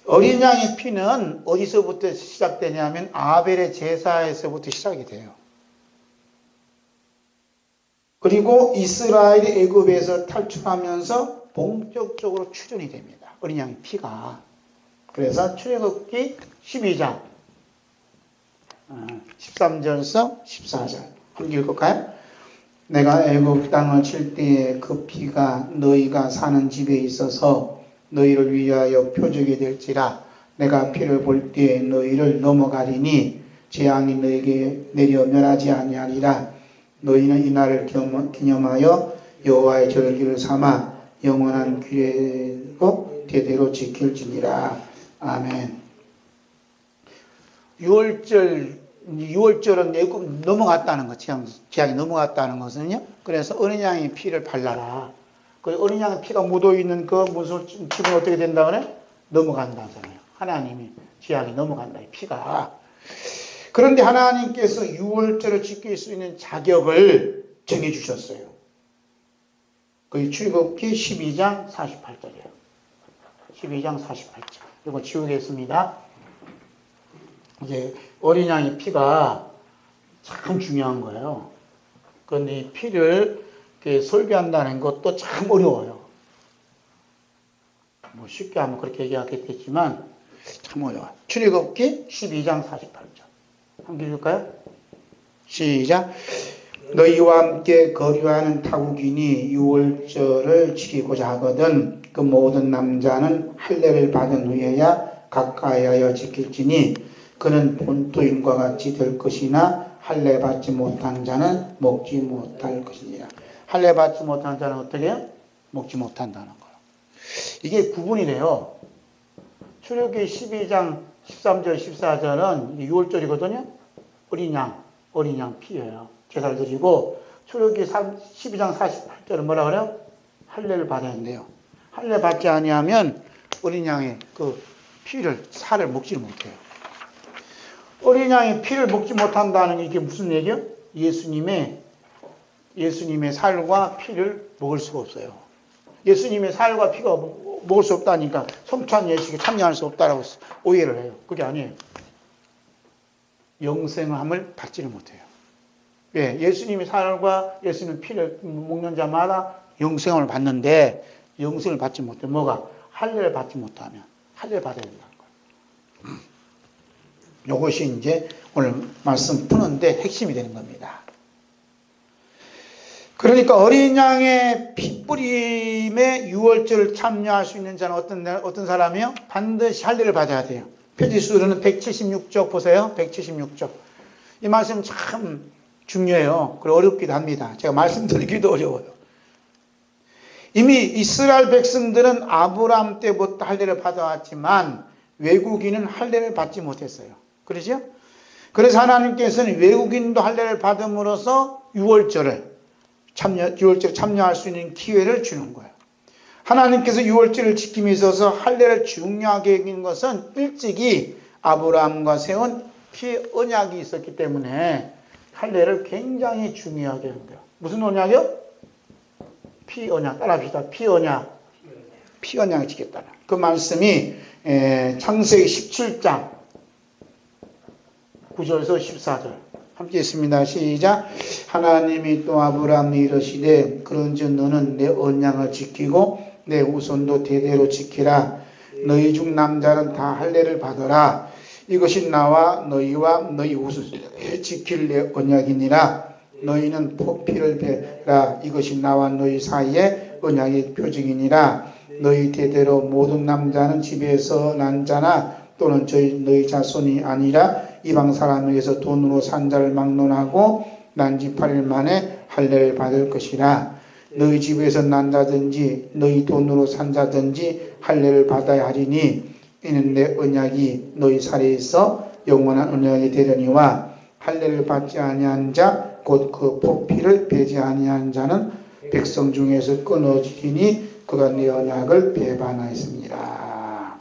어린 양의 피는 어디서부터 시작되냐면 아벨의 제사에서부터 시작이 돼요. 그리고 이스라엘이 애굽에서 탈출하면서 본격적으로 출현이 됩니다. 어린 양의 피가. 그래서 출애굽기 12장 13절에서 14절 함께 읽을까요? 내가 애굽 땅을 칠 때에 그 피가 너희가 사는 집에 있어서 너희를 위하여 표적이 될지라. 내가 피를 볼 때에 너희를 넘어가리니 재앙이 너희에게 내려 멸하지 아니하리라. 너희는 이날을 기념하여 여호와의 절기를 삼아 영원한 규례로 대대로 지킬지니라. 아멘. 6월절은 애굽 넘어갔다는 것, 재앙이 넘어갔다는 것은요. 그래서 어린 양의 피를 발라라. 그 어린 양의 피가 묻어있는 그 무슨 집은 어떻게 된다 그래? 넘어간다잖아요. 하나님이 재앙이 넘어간다, 이 피가. 그런데 하나님께서 6월절을 지킬 수 있는 자격을 정해주셨어요. 그게 출애굽기 12장 48절이에요. 12장 48절. 이거 지우겠습니다. 이제 어린 양의 피가 참 중요한 거예요. 그런데 이 피를 설교한다는 것도 참 어려워요. 뭐 쉽게 하면 그렇게 얘기하겠지만 참 어려워요. 출애굽기 12장 48절. 한번 읽을까요? 시작. 너희와 함께 거류하는 타국인이 6월절을 지키고자 하거든 그 모든 남자는 할례를 받은 후에야 가까이하여 지킬지니 그는 본토인과 같이 될 것이나 할례 받지 못한 자는 먹지 못할 것이니라. 할례 받지 못한 자는 어떻게 해요? 먹지 못한다는 거예요. 이게 구분이 돼요. 출애굽기 12장 13절 14절은 6월절이거든요. 어린 양 피예요. 제사를 드리고 출애굽기 12장 48절은 뭐라 그래요? 할례를 받아야 한대요. 할례 받지 아니하면 어린 양의 그 피를 살을 먹지를 못해요. 어린 양의 피를 먹지 못한다는 게 이게 무슨 얘기예요? 예수님의 살과 피를 먹을 수가 없어요. 예수님의 살과 피가 먹을 수 없다니까 성찬 예식에 참여할 수 없다라고 오해를 해요. 그게 아니에요. 영생함을 받지를 못해요. 예, 예수님의 살과 예수님의 피를 먹는 자마다 영생함을 받는데 영생을 받지 못해. 뭐가? 할례를 받지 못하면 할례를 받아야 된다는 거예요. 이것이 이제 오늘 말씀 푸는데 핵심이 되는 겁니다. 그러니까 어린 양의 피뿌림에 6월절을 참여할 수 있는 자는 어떤 사람이요? 반드시 할례를 받아야 돼요. 표지수로는 176쪽 보세요. 176쪽. 이 말씀 참 중요해요. 그리고 어렵기도 합니다. 제가 말씀드리기도 어려워요. 이미 이스라엘 백성들은 아브라함 때부터 할례를 받아왔지만 외국인은 할례를 받지 못했어요. 그러죠? 그래서 하나님께서는 외국인도 할례를 받음으로써 유월절에 참여할 수 있는 기회를 주는 거예요. 하나님께서 유월절을 지킴에 있어서 할례를 중요하게 여긴 것은 일찍이 아브라함과 세운 피 언약이 있었기 때문에 할례를 굉장히 중요하게 한대요. 무슨 언약이요? 피 언약. 따라합시다. 피 언약. 피 언약을 지켰다는 그 말씀이 창세기 17장 9절에서 14절 함께 있습니다. 시작. 하나님이 또 아브라함이 이르시되 그런즉 너는 내 언약을 지키고 내 후손도 대대로 지키라. 너희 중 남자는 다 할례를 받으라. 이것이 나와 너희와 너희 후손이 지킬 내 언약이니라. 너희는 포피를 베라. 이것이 나와 너희 사이의 언약의 표징이니라. 너희 대대로 모든 남자는 집에서 난 자나 또는 너희 자손이 아니라 이방 사람에게서 돈으로 산 자를 막론하고 난 지 8일 만에 할례를 받을 것이라. 너희 집에서 난 자든지 너희 돈으로 산 자든지 할례를 받아야 하리니 이는 내 언약이 너희 사이에 있어 영원한 언약이 되려니와 할례를 받지 아니한 자 곧 그 포피를 베지 아니한 자는 백성 중에서 끊어지리니 그가 내 언약을 배반하였습니다.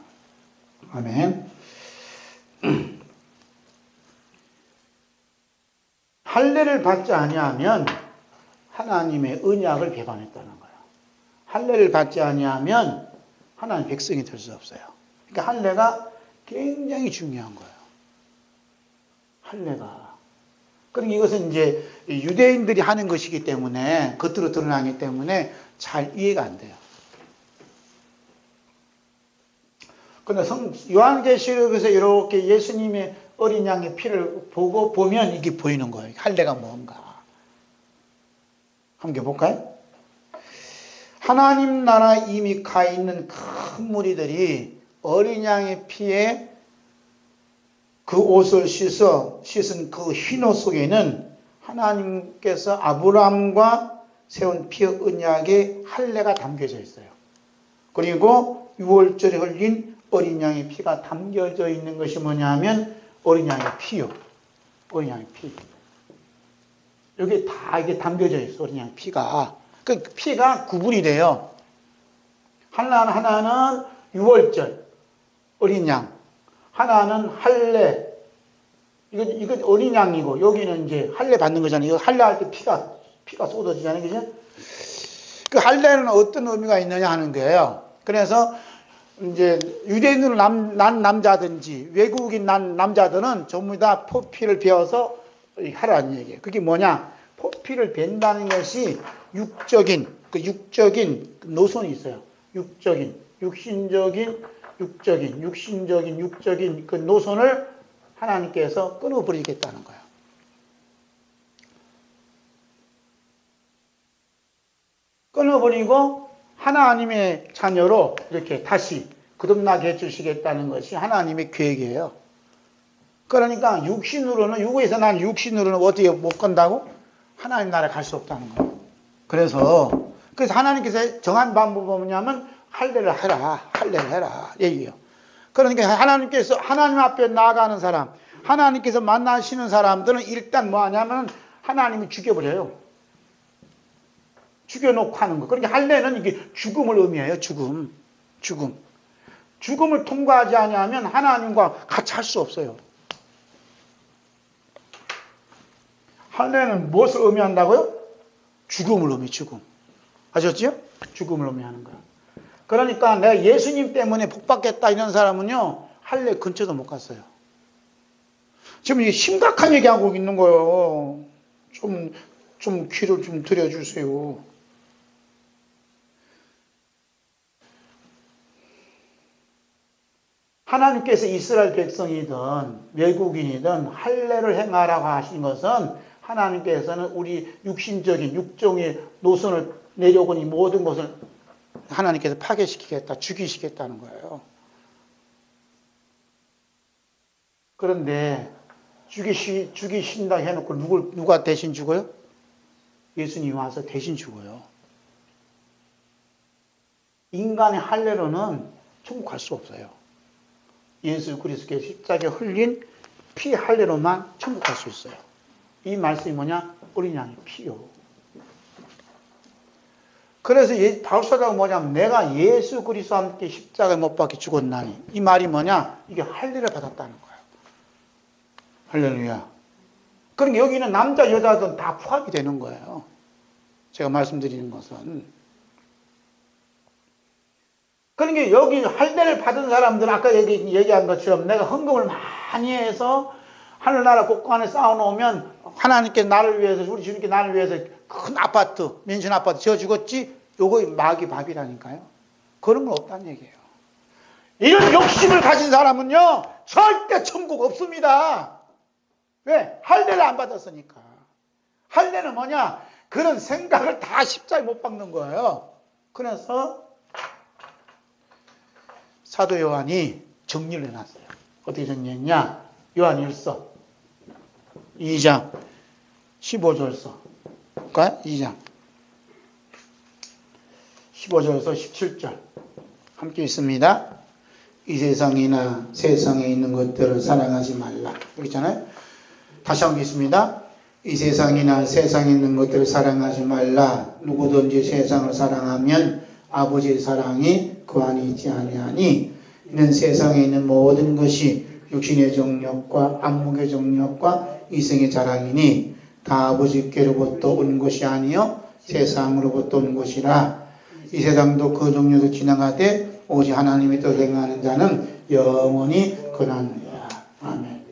아멘. 할례를 받지 아니하면 하나님의 언약을 배반했다는 거예요. 할례를 받지 아니하면 하나님 백성이 될 수 없어요. 그러니까 할례가 굉장히 중요한 거예요. 할례가. 그러니까 이것은 이제 유대인들이 하는 것이기 때문에 겉으로 드러나기 때문에 잘 이해가 안 돼요. 그런데 요한계시록에서 이렇게 예수님의 어린 양의 피를 보면 이게 보이는 거예요. 할례가 뭔가. 함께 볼까요? 하나님 나라 이미 가 있는 큰 무리들이 어린 양의 피에 그 옷을 씻은 그 흰 옷 속에는 하나님께서 아브라함과 세운 피 언약의 할례가 담겨져 있어요. 그리고 유월절에 흘린 어린 양의 피가 담겨져 있는 것이 뭐냐면 어린 양의 피요. 어린 양의 피. 여기 다 이게 담겨져 있어. 어린 양의 피가. 그 피가 구분이 돼요. 하나는 유월절 어린 양. 하나는 할례. 이건 어린 양이고, 여기는 이제 할례 받는 거잖아요. 이거 할례할 때 피가 쏟아지잖아요. 그죠? 그 할례는 어떤 의미가 있느냐 하는 거예요. 그래서 이제 유대인으로 난 남자든지 외국인 난 남자들은 전부 다 포피를 베어서 하라는 얘기예요. 그게 뭐냐? 포피를 벤다는 것이 육적인 노선이 있어요. 육신적인 그 노선을 하나님께서 끊어버리겠다는 거예요. 끊어버리고 하나님의 자녀로 이렇게 다시 거듭나게 해주시겠다는 것이 하나님의 계획이에요. 그러니까 육에서 난 육신으로는 어떻게 못 간다고? 하나님 나라에 갈 수 없다는 거예요. 그래서 하나님께서 정한 방법은 뭐냐면 할례를 해라 얘기해요. 그러니까 하나님께서 하나님 앞에 나아가는 사람, 하나님께서 만나시는 사람들은 일단 뭐 하냐면 하나님이 죽여버려요. 죽여놓고 하는 거. 그러니까 할례는 이게 죽음을 의미해요. 죽음을 통과하지 않으면 하나님과 같이 할 수 없어요. 할례는 무엇을 의미한다고요? 죽음을 의미해요. 죽음. 아셨죠? 죽음을 의미하는 거예요. 그러니까 내가 예수님 때문에 복받겠다 이런 사람은요, 할례 근처도 못 갔어요. 지금 이게 심각한 얘기하고 있는 거예요. 좀 귀를 좀 들여주세요. 하나님께서 이스라엘 백성이든 외국인이든 할례를 행하라고 하신 것은 하나님께서는 우리 육신적인 육종의 노선을 내려오니 모든 것을 하나님께서 파괴시키겠다, 죽이시겠다는 거예요. 그런데 죽이신다 해놓고 누가 대신 죽어요? 예수님이 와서 대신 죽어요. 인간의 할례로는 천국 갈 수 없어요. 예수 그리스도의 십자가에 흘린 피 할례로만 천국 갈 수 있어요. 이 말씀이 뭐냐? 어린 양의 피요. 그래서 바울사도가 뭐냐면 내가 예수 그리스도와 함께 십자가에 못 박혀 죽었나니 이 말이 뭐냐? 이게 할례를 받았다는 거예요. 할렐루야. 그러니까 여기는 남자 여자든 다 포함이 되는 거예요. 제가 말씀드리는 것은. 그러니까 여기 할례를 받은 사람들은 아까 얘기한 것처럼 내가 헌금을 많이 해서 하늘나라 곳간에 쌓아놓으면 하나님께 나를 위해서 우리 주님께 나를 위해서 큰 아파트 맨션 아파트 지어 주겠지. 요거 마귀 밥이라니까요. 그런 건 없다는 얘기예요. 이런 욕심을 가진 사람은요 절대 천국 없습니다. 왜? 할례를 안 받았으니까. 할례는 뭐냐? 그런 생각을 다 십자가에 못 박는 거예요. 그래서 사도 요한이 정리를 해놨어요. 어떻게 정리했냐? 요한 1서 2장 15절서 볼까요? 2장 15절에서 17절 함께 있습니다. 이 세상이나 세상에 있는 것들을 사랑하지 말라. 여기 있잖아요. 다시 한번 있습니다. 이 세상이나 세상에 있는 것들을 사랑하지 말라. 누구든지 세상을 사랑하면 아버지의 사랑이 그 안에 있지 아니하니 이는 세상에 있는 모든 것이 육신의 정욕과 안목의 정욕과 이생의 자랑이니 다 아버지께로부터 온 것이 아니요 세상으로부터 온 것이라. 이 세상도 그 종류도 지나가되 오직 하나님의 뜻을 행하는 자는 영원히 거하느니라. 아멘.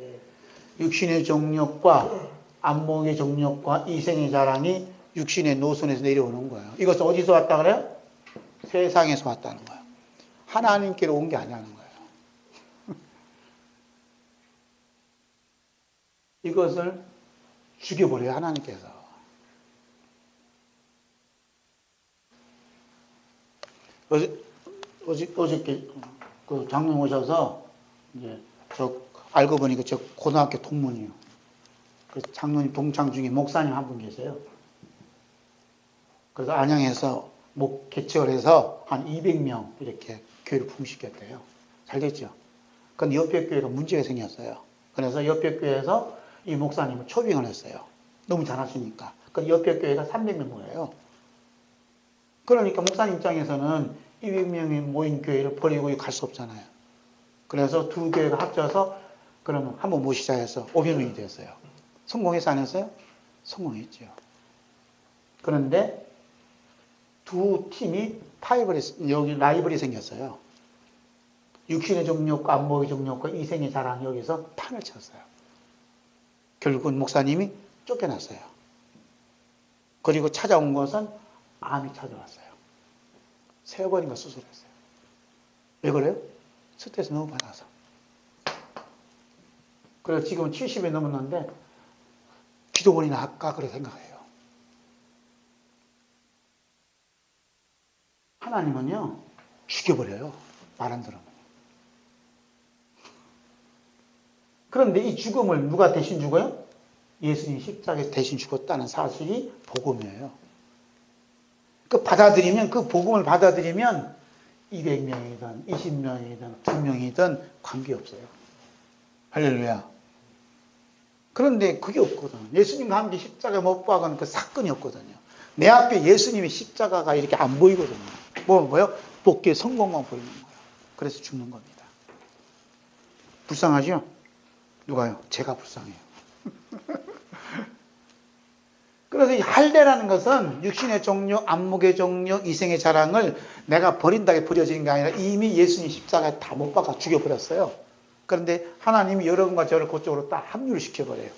육신의 정욕과 안목의 정욕과 이생의 자랑이 육신의 노선에서 내려오는 거예요. 이것은 어디서 왔다 그래요? 세상에서 왔다는 거예요. 하나님께로 온 게 아니라는 거예요. 이것을 죽여버려요, 하나님께서. 어저께 그 장로님 오셔서 이제 알고 보니까 저 고등학교 동문이에요. 그래서 장로님 동창 중에 목사님 한 분 계세요. 그래서 안양에서 개척을 해서 한 200명 이렇게 교회를 부흥시켰대요. 잘 됐죠. 근데 옆에 교회가 문제가 생겼어요. 그래서 옆에 교회에서 이 목사님을 초빙을 했어요. 너무 잘하시니까. 그 옆에 교회가 300명 모여요. 그러니까 목사님 입장에서는 200명이 모인 교회를 버리고 갈 수 없잖아요. 그래서 두 교회가 합쳐서 그러면 한번 모시자 해서 500명이 됐어요. 성공했어 안 했어요? 성공했죠. 그런데 두 팀이 여기 라이벌이 생겼어요. 육신의 정욕과 안목의 정욕과 이생의 자랑 여기서 판을 쳤어요. 결국은 목사님이 쫓겨났어요. 그리고 찾아온 것은 암이 찾아왔어요. 세어버린 수술했어요. 왜 그래요? 스트레스 너무 받아서. 그래서 지금 70이 넘었는데 기도원이나 할까 그래 생각해요. 하나님은요 죽여버려요. 말 안 들으면. 그런데 이 죽음을 누가 대신 죽어요? 예수님이 십자가에 대신 죽었다는 사실이 복음이에요. 그 복음을 받아들이면 200명이든 20명이든 2명이든 관계없어요. 할렐루야. 그런데 그게 없거든. 예수님과 함께 십자가에 못 박은 그 사건이 없거든요. 내 앞에 예수님의 십자가가 이렇게 안 보이거든요. 뭐요? 복귀의 성공만 보이는 거예요. 그래서 죽는 겁니다. 불쌍하죠? 누가요? 제가 불쌍해요. 그래서 이 할례라는 것은 육신의 종류, 안목의 종류, 이생의 자랑을 내가 버린다고 버려지는 게 아니라 이미 예수님 십자가에 다 못 박아 죽여버렸어요. 그런데 하나님이 여러분과 저를 그쪽으로 딱 합류를 시켜버려요.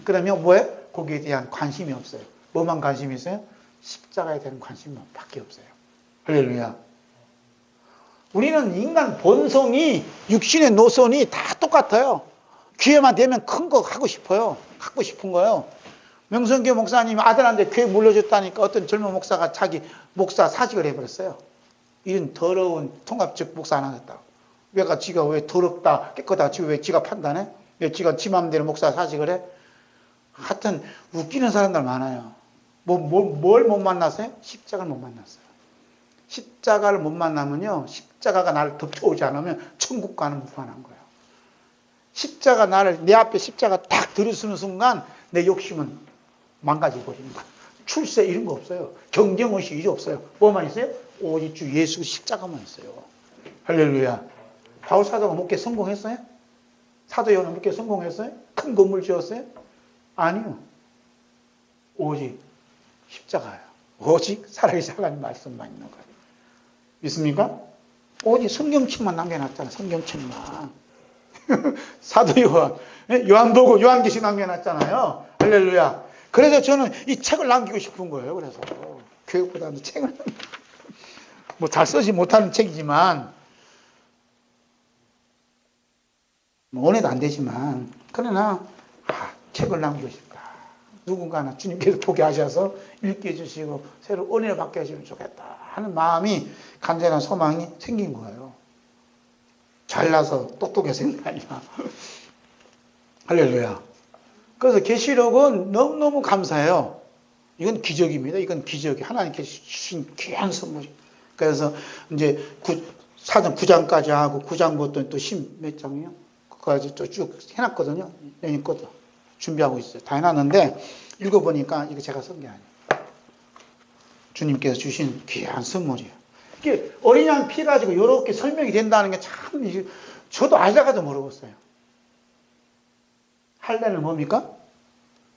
그러면 뭐예요? 거기에 대한 관심이 없어요. 뭐만 관심이 있어요? 십자가에 대한 관심만 밖에 없어요. 할렐루야. 우리는 인간 본성이 육신의 노선이 다 똑같아요. 기회만 되면 큰 거 하고 싶어요. 갖고 싶은 거예요. 명성교 목사님이 아들한테 교회 물려줬다니까 어떤 젊은 목사가 자기 목사 사직을 해버렸어요. 이런 더러운 통합적 목사 안 하겠다고. 지가 왜 더럽다 깨끗하다 왜 지가 판단해? 지가 지 맘대로 목사 사직을 해? 하여튼 웃기는 사람들 많아요. 뭘 못 만났어요? 십자가를 못 만났어요. 십자가를 못 만나면요, 십자가가 나를 덮쳐오지 않으면 천국 가는 무한한 거예요. 십자가 내 앞에 십자가 딱 들이쓰는 순간 내 욕심은 망가져 버리는 거예요. 출세 이런 거 없어요. 경쟁의식 이게 없어요. 뭐만 있어요? 오직 주 예수 십자가만 있어요. 할렐루야. 바울 사도가 목회 성공했어요? 사도 요한은 목회 성공했어요? 큰 건물 지었어요? 아니요. 오직 십자가예요. 오직 살아계신 하나님 말씀만 있는 거예요. 믿습니까? 오직 성경책만 남겨놨잖아. 성경책만. 사도 요한복음, 요한계시 남겨놨잖아요. 할렐루야. 그래서 저는 이 책을 남기고 싶은 거예요. 그래서 교육보다는 책을 뭐 잘 쓰지 못하는 책이지만 뭐 원해도 안 되지만 그러나 책을 남기고 싶다. 누군가는 주님께서 보게 하셔서 읽게 해주시고 새로 은혜를 받게 해주면 좋겠다 하는 마음이 간절한 소망이 생긴 거예요. 잘나서 똑똑해서 생긴 게 아니라. 할렐루야. 그래서 계시록은 너무너무 감사해요. 이건 기적입니다. 이건 기적이 하나님께서 주신 귀한 선물이. 그래서 이제 사전 9장까지 하고 9장부터 또 10몇 장이요? 그거까지 쭉 해놨거든요. 내년 것도 준비하고 있어요. 다 해놨는데 읽어보니까 이거 제가 쓴 게 아니에요. 주님께서 주신 귀한 선물이에요. 이게 어린 양 피 가지고 이렇게 설명이 된다는 게 참 저도 알다가도 모르겠어요. 할례는 뭡니까?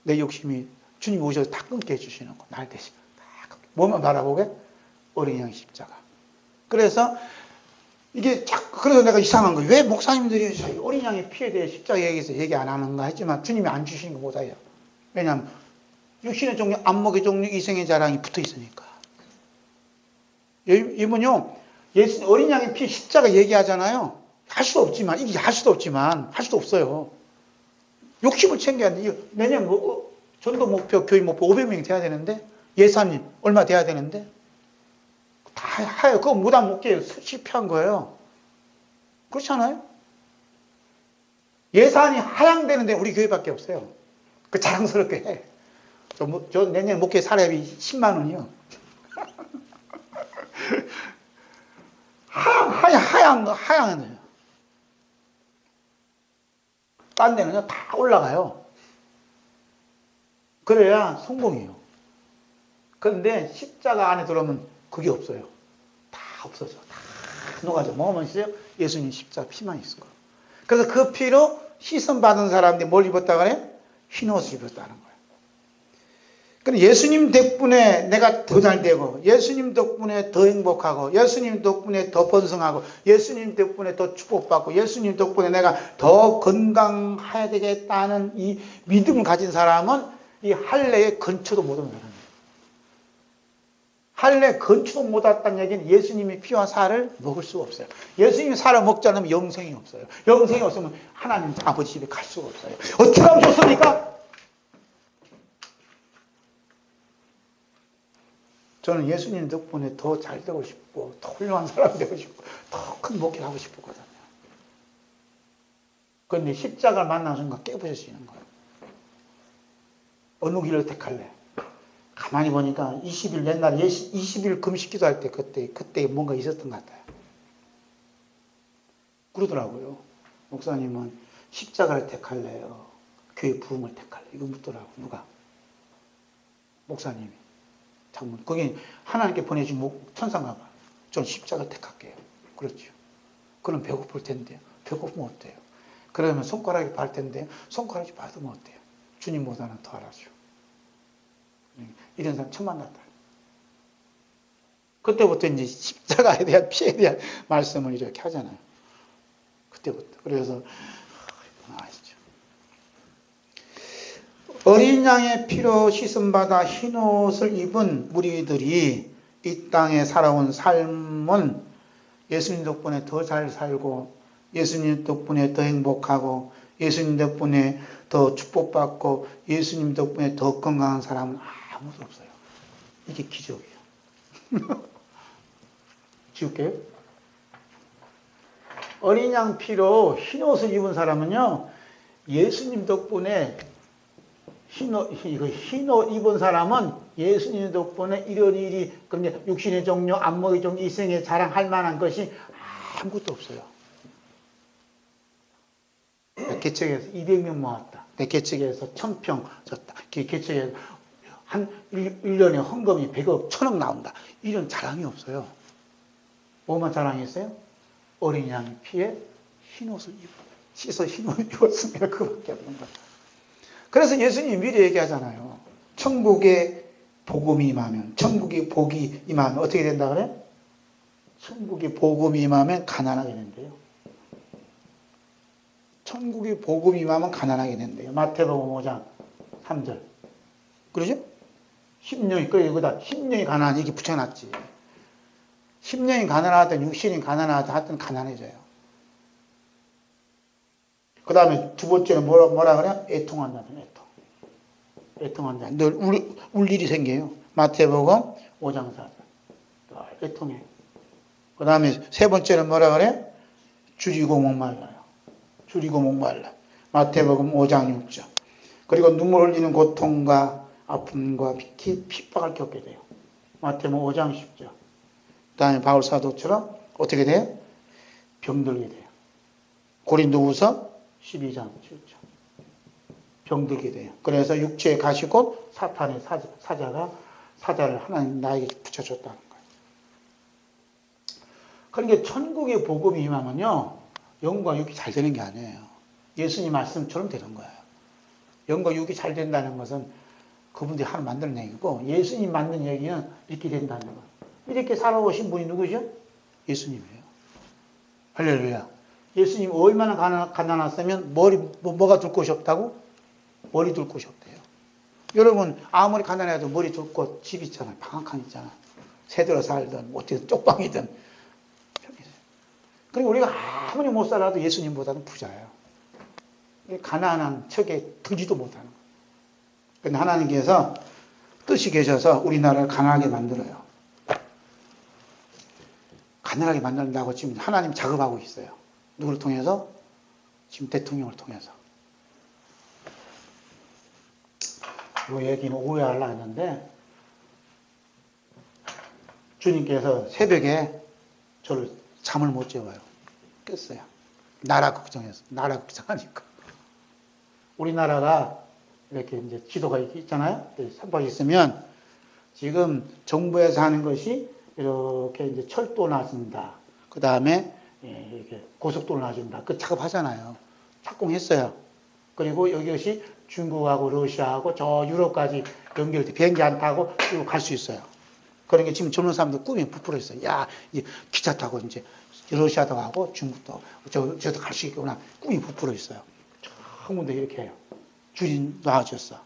내 욕심이 주님 오셔서 다 끊게 해주시는 거. 날 대신 다 뭐만 바라보게? 어린 양 십자가. 그래서 이게 그래서 내가 이상한 거예요. 왜 목사님들이 어린 양의 피에 대해 십자가 얘기해서 얘기 안 하는가 했지만 주님이 안 주시는 거 못해요. 왜냐하면 육신의 종류, 안목의 종류, 이생의 자랑이 붙어 있으니까. 이분요, 어린 양의 피 십자가 얘기하잖아요. 할 수 없지만, 이게 할 수도 없어요. 욕심을 챙겨야 돼. 내년 전도 목표, 교회 목표 500명이 돼야 되는데, 예산이 얼마 돼야 되는데, 다 하여. 그거 무단 목회에 실패한 거예요. 그렇지 않아요? 예산이 하향되는데 우리 교회밖에 없어요. 그 자랑스럽게 해. 저 내년 목회 사례비 10만 원이요. 하향은 딴 데는요, 다 올라가요. 그래야 성공이에요. 그런데 십자가 안에 들어오면 그게 없어요. 다 없어져. 다 녹아져. 뭐만 있어요? 예수님 십자가 피만 있을 거예요. 그래서 그 피로 씻음받은 사람들이 뭘 입었다 그래요? 흰 옷을 입었다는 거예요. 그럼 예수님 덕분에 내가 더 잘 되고, 예수님 덕분에 더 행복하고, 예수님 덕분에 더 번성하고, 예수님 덕분에 더 축복받고, 예수님 덕분에 내가 더 건강해야 되겠다는 이 믿음을 가진 사람은 이 할례에 근처도 못 오는 사람이에요. 할례 근처도 못 왔다는 얘기는 예수님의 피와 살을 먹을 수가 없어요. 예수님이 살을 먹지 않으면 영생이 없어요. 영생이 없으면 하나님 아버지 집에 갈 수가 없어요. 어떻게 하면 좋습니까? 저는 예수님 덕분에 더 잘 되고 싶고, 더 훌륭한 사람 되고 싶고, 더 큰 목회를 하고 싶었거든요. 그런데 십자가를 만나는 순간 깨부셔지는 거예요. 어느 길을 택할래? 가만히 보니까 20일 옛날에 20일 금식 기도할 때 그때 뭔가 있었던 것 같아요. 그러더라고요. 목사님은 십자가를 택할래요? 교회 부흥을 택할래요? 이거 묻더라고요. 누가? 목사님이. 장문. 거기 하나님께 보내준 천사가 봐. 전 십자가를 택할게요. 그렇죠. 그럼 배고플 텐데요. 배고프면 어때요? 그러면 손가락이 발 텐데요. 손가락이 받으면 어때요? 주님보다는 더 알아줘. 이런 사람 처음 만났다. 그때부터 이제 십자가에 대한 피에 대한 말씀을 이렇게 하잖아요. 그때부터. 그래서 아시죠. 어린 양의 피로 씻음받아 흰옷을 입은 무리들이 이 땅에 살아온 삶은 예수님 덕분에 더 잘 살고, 예수님 덕분에 더 행복하고, 예수님 덕분에 더 축복받고, 예수님 덕분에 더 건강한 사람은 아무도 없어요. 이게 기적이에요. 지울게요. 어린 양 피로 흰 옷을 입은 사람은요, 예수님 덕분에 흰 옷 입은 사람은 예수님 덕분에 이런 일이, 근데 육신의 종료, 안목의 종료, 이생에 자랑할 만한 것이 아무것도 없어요. 개척에서 200명 모았다. 개척에서 1000평 줬다. 개척에서 한 1년에 헌금이 100억, 1000억 나온다. 이런 자랑이 없어요. 뭐만 자랑했어요? 어린 양의 피에 흰옷을 씻어 흰옷을 입었습니다. 그밖에 없는 거예요. 그래서 예수님이 미리 얘기하잖아요. 천국에 복음이 임하면, 천국의 복이 임하면 어떻게 된다 그래? 천국의 복음이 임하면 가난하게 된대요. 천국의 복음이 임하면 가난하게 된대요. 마태복음 5장 3절. 그러죠? 10년이, 여기다 10년이 가난한, 이게 붙여놨지. 10년이 가난하든 60년이 가난하든 하여튼 가난해져요. 그 다음에 두 번째는 뭐라 그래? 애통한다는 애통. 애통한다. 늘 울 일이 생겨요. 마태복음 5장 4절. 애통해. 그 다음에 세 번째는 뭐라 그래? 줄이고 목말라요. 줄이고 목말라. 마태복음 5장 6절. 그리고 눈물 흘리는 고통과 아픔과 핍박을 겪게 돼요. 마태복음 5장 10절. 그 다음에 바울 사도처럼 어떻게 돼요? 병들게 돼요. 고린도후서 12장 7절. 병들게 돼요. 그래서 육체에 가시고 사탄의 사자를 하나님 나에게 붙여줬다는 거예요. 그러니까 천국의 복음이 임하면요, 영과 육이 잘 되는 게 아니에요. 예수님 말씀처럼 되는 거예요. 영과 육이 잘 된다는 것은 그분들이 하나 만드는 얘기고, 예수님 만든 얘기는 이렇게 된다는 거예요. 이렇게 살아오신 분이 누구죠? 예수님이에요. 할렐루야. 예수님 얼마나 가난했으면 뭐가 둘 곳이 없다고? 머리 둘 곳이 없대요. 여러분 아무리 가난해도 머리 둘 곳 집 있잖아요. 방 한 칸 있잖아. 새들어 살든 어떻든 쪽방이든. 그리고 우리가 아무리 못 살아도 예수님보다는 부자예요. 가난한 척에 들지도 못하는 거예요. 그런데 하나님께서 뜻이 계셔서 우리나라를 가난하게 만들어요. 가난하게 만든다고 지금 하나님 작업하고 있어요. 누구를 통해서? 지금 대통령을 통해서. 이 얘기는 오해하려고 했는데, 주님께서 새벽에 저를 잠을 못 재워요. 깼어요. 나라 걱정해서. 나라 걱정하니까. 우리나라가 이렇게 이제 지도가 있잖아요. 선박이 있으면 지금 정부에서 하는 것이 이렇게 이제 철도 놔준다. 그 다음에 이렇게 고속도로 놔준다. 그 작업하잖아요. 착공했어요. 그리고 이것이 중국하고 러시아하고 저 유럽까지 연결돼 비행기 안 타고 갈 수 있어요. 그러니까 지금 젊은 사람들 꿈이 부풀어 있어요. 야, 이제 기차 타고 이제 러시아도 가고 중국도 저도 갈 수 있구나. 꿈이 부풀어 있어요. 전부 이렇게 해요. 줄이 놔졌어.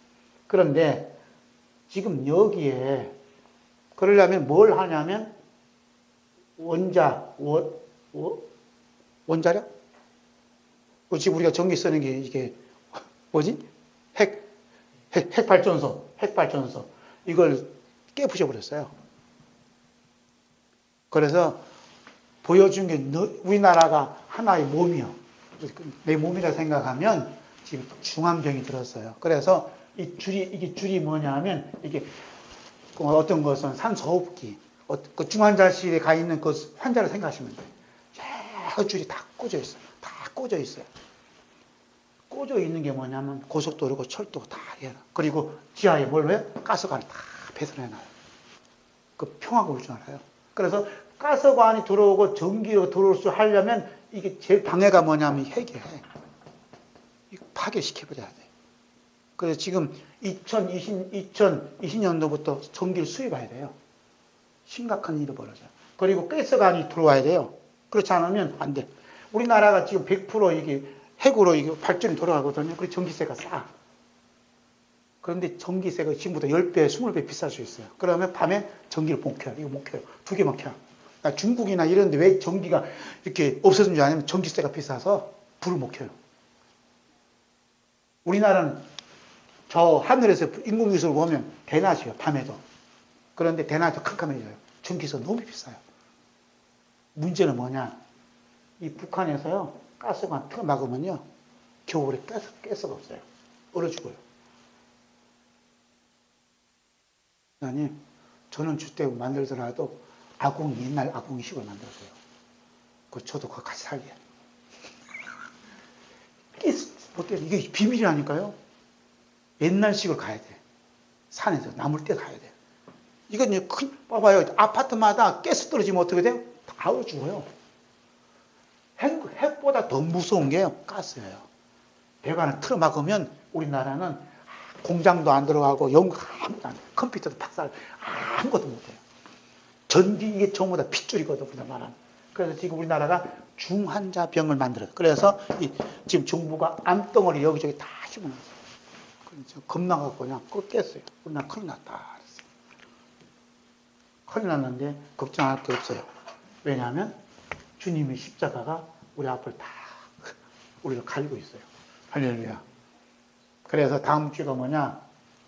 그런데 지금 여기에 그러려면 뭘 하냐면 원자력? 지금 우리가 전기 쓰는 게 이게 뭐지? 핵발전소. 이걸 깨부셔버렸어요. 그래서 보여준 게 우리나라가 하나의 몸이요. 내 몸이라 생각하면 지금 중환병이 들었어요. 그래서 이게 줄이 뭐냐면 이게 어떤 것은 산소호흡기, 그 중환자실에 가 있는 그 환자를 생각하시면 돼요. 그 줄이 다 꽂아 있어요. 다 꽂아 있어요. 꽂아 있는 게 뭐냐면 고속도로고 철도 다 해요. 그리고 지하에 뭘 해요? 가스관을 다 배선해놔요. 그 평화가 올 줄 알아요. 그래서 가스관이 들어오고 전기로 들어올 수 하려면 이게 제일 방해가 뭐냐면 핵이에요. 파괴시켜버려야 돼. 그래서 지금 2020년도부터 전기를 수입해야 돼요. 심각한 일이 벌어져요. 그리고 가스관이 들어와야 돼요. 그렇지 않으면 안 돼. 우리나라가 지금 100% 이게 핵으로 이게 발전이 돌아가거든요. 그래서 전기세가 싸. 그런데 전기세가 지금보다 10배, 20배 비쌀 수 있어요. 그러면 밤에 전기를 못 켜요. 이거 못 켜요. 두 개만 켜요. 중국이나 이런 데 왜 전기가 이렇게 없어진 줄 아냐면 전기세가 비싸서 불을 못 켜요. 우리나라는 저 하늘에서 인공위성을 보면 대낮이에요. 밤에도. 그런데 대낮도 캄캄해져요. 전기세 너무 비싸요. 문제는 뭐냐? 이 북한에서요. 가스관 틀어 막으면요. 겨울에 가스가 없어요. 얼어 죽어요. 하나님, 저는 주택 만들더라도 옛날 아궁이식을 만들었어요. 저도 그거 같이 살게. 이게 비밀이라니까요. 옛날식으로 가야 돼. 산에서 나물 때 가야 돼. 이건 봐봐요. 아파트마다 가스 떨어지면 어떻게 돼요? 다 얼어 죽어요. 핵보다 더 무서운 게 가스예요. 배관을 틀어막으면 우리나라는 공장도 안 들어가고 연구 아무것도 안 돼요. 컴퓨터도 박살 아무것도 못해요. 전기 이게 전부 다 핏줄이거든. 우리나라는. 그래서 지금 우리나라가 중환자병을 만들어요. 그래서 지금 정부가 암덩어리 여기저기 다 심어놨어요. 그래서 겁나갖고 그냥 깼어요. 우리나라 큰일 났다. 그랬어요. 큰일 났는데 걱정할 게 없어요. 왜냐하면 주님의 십자가가 우리 앞을 다 우리를 가리고 있어요. 할렐루야. 그래서 다음 주가 뭐냐?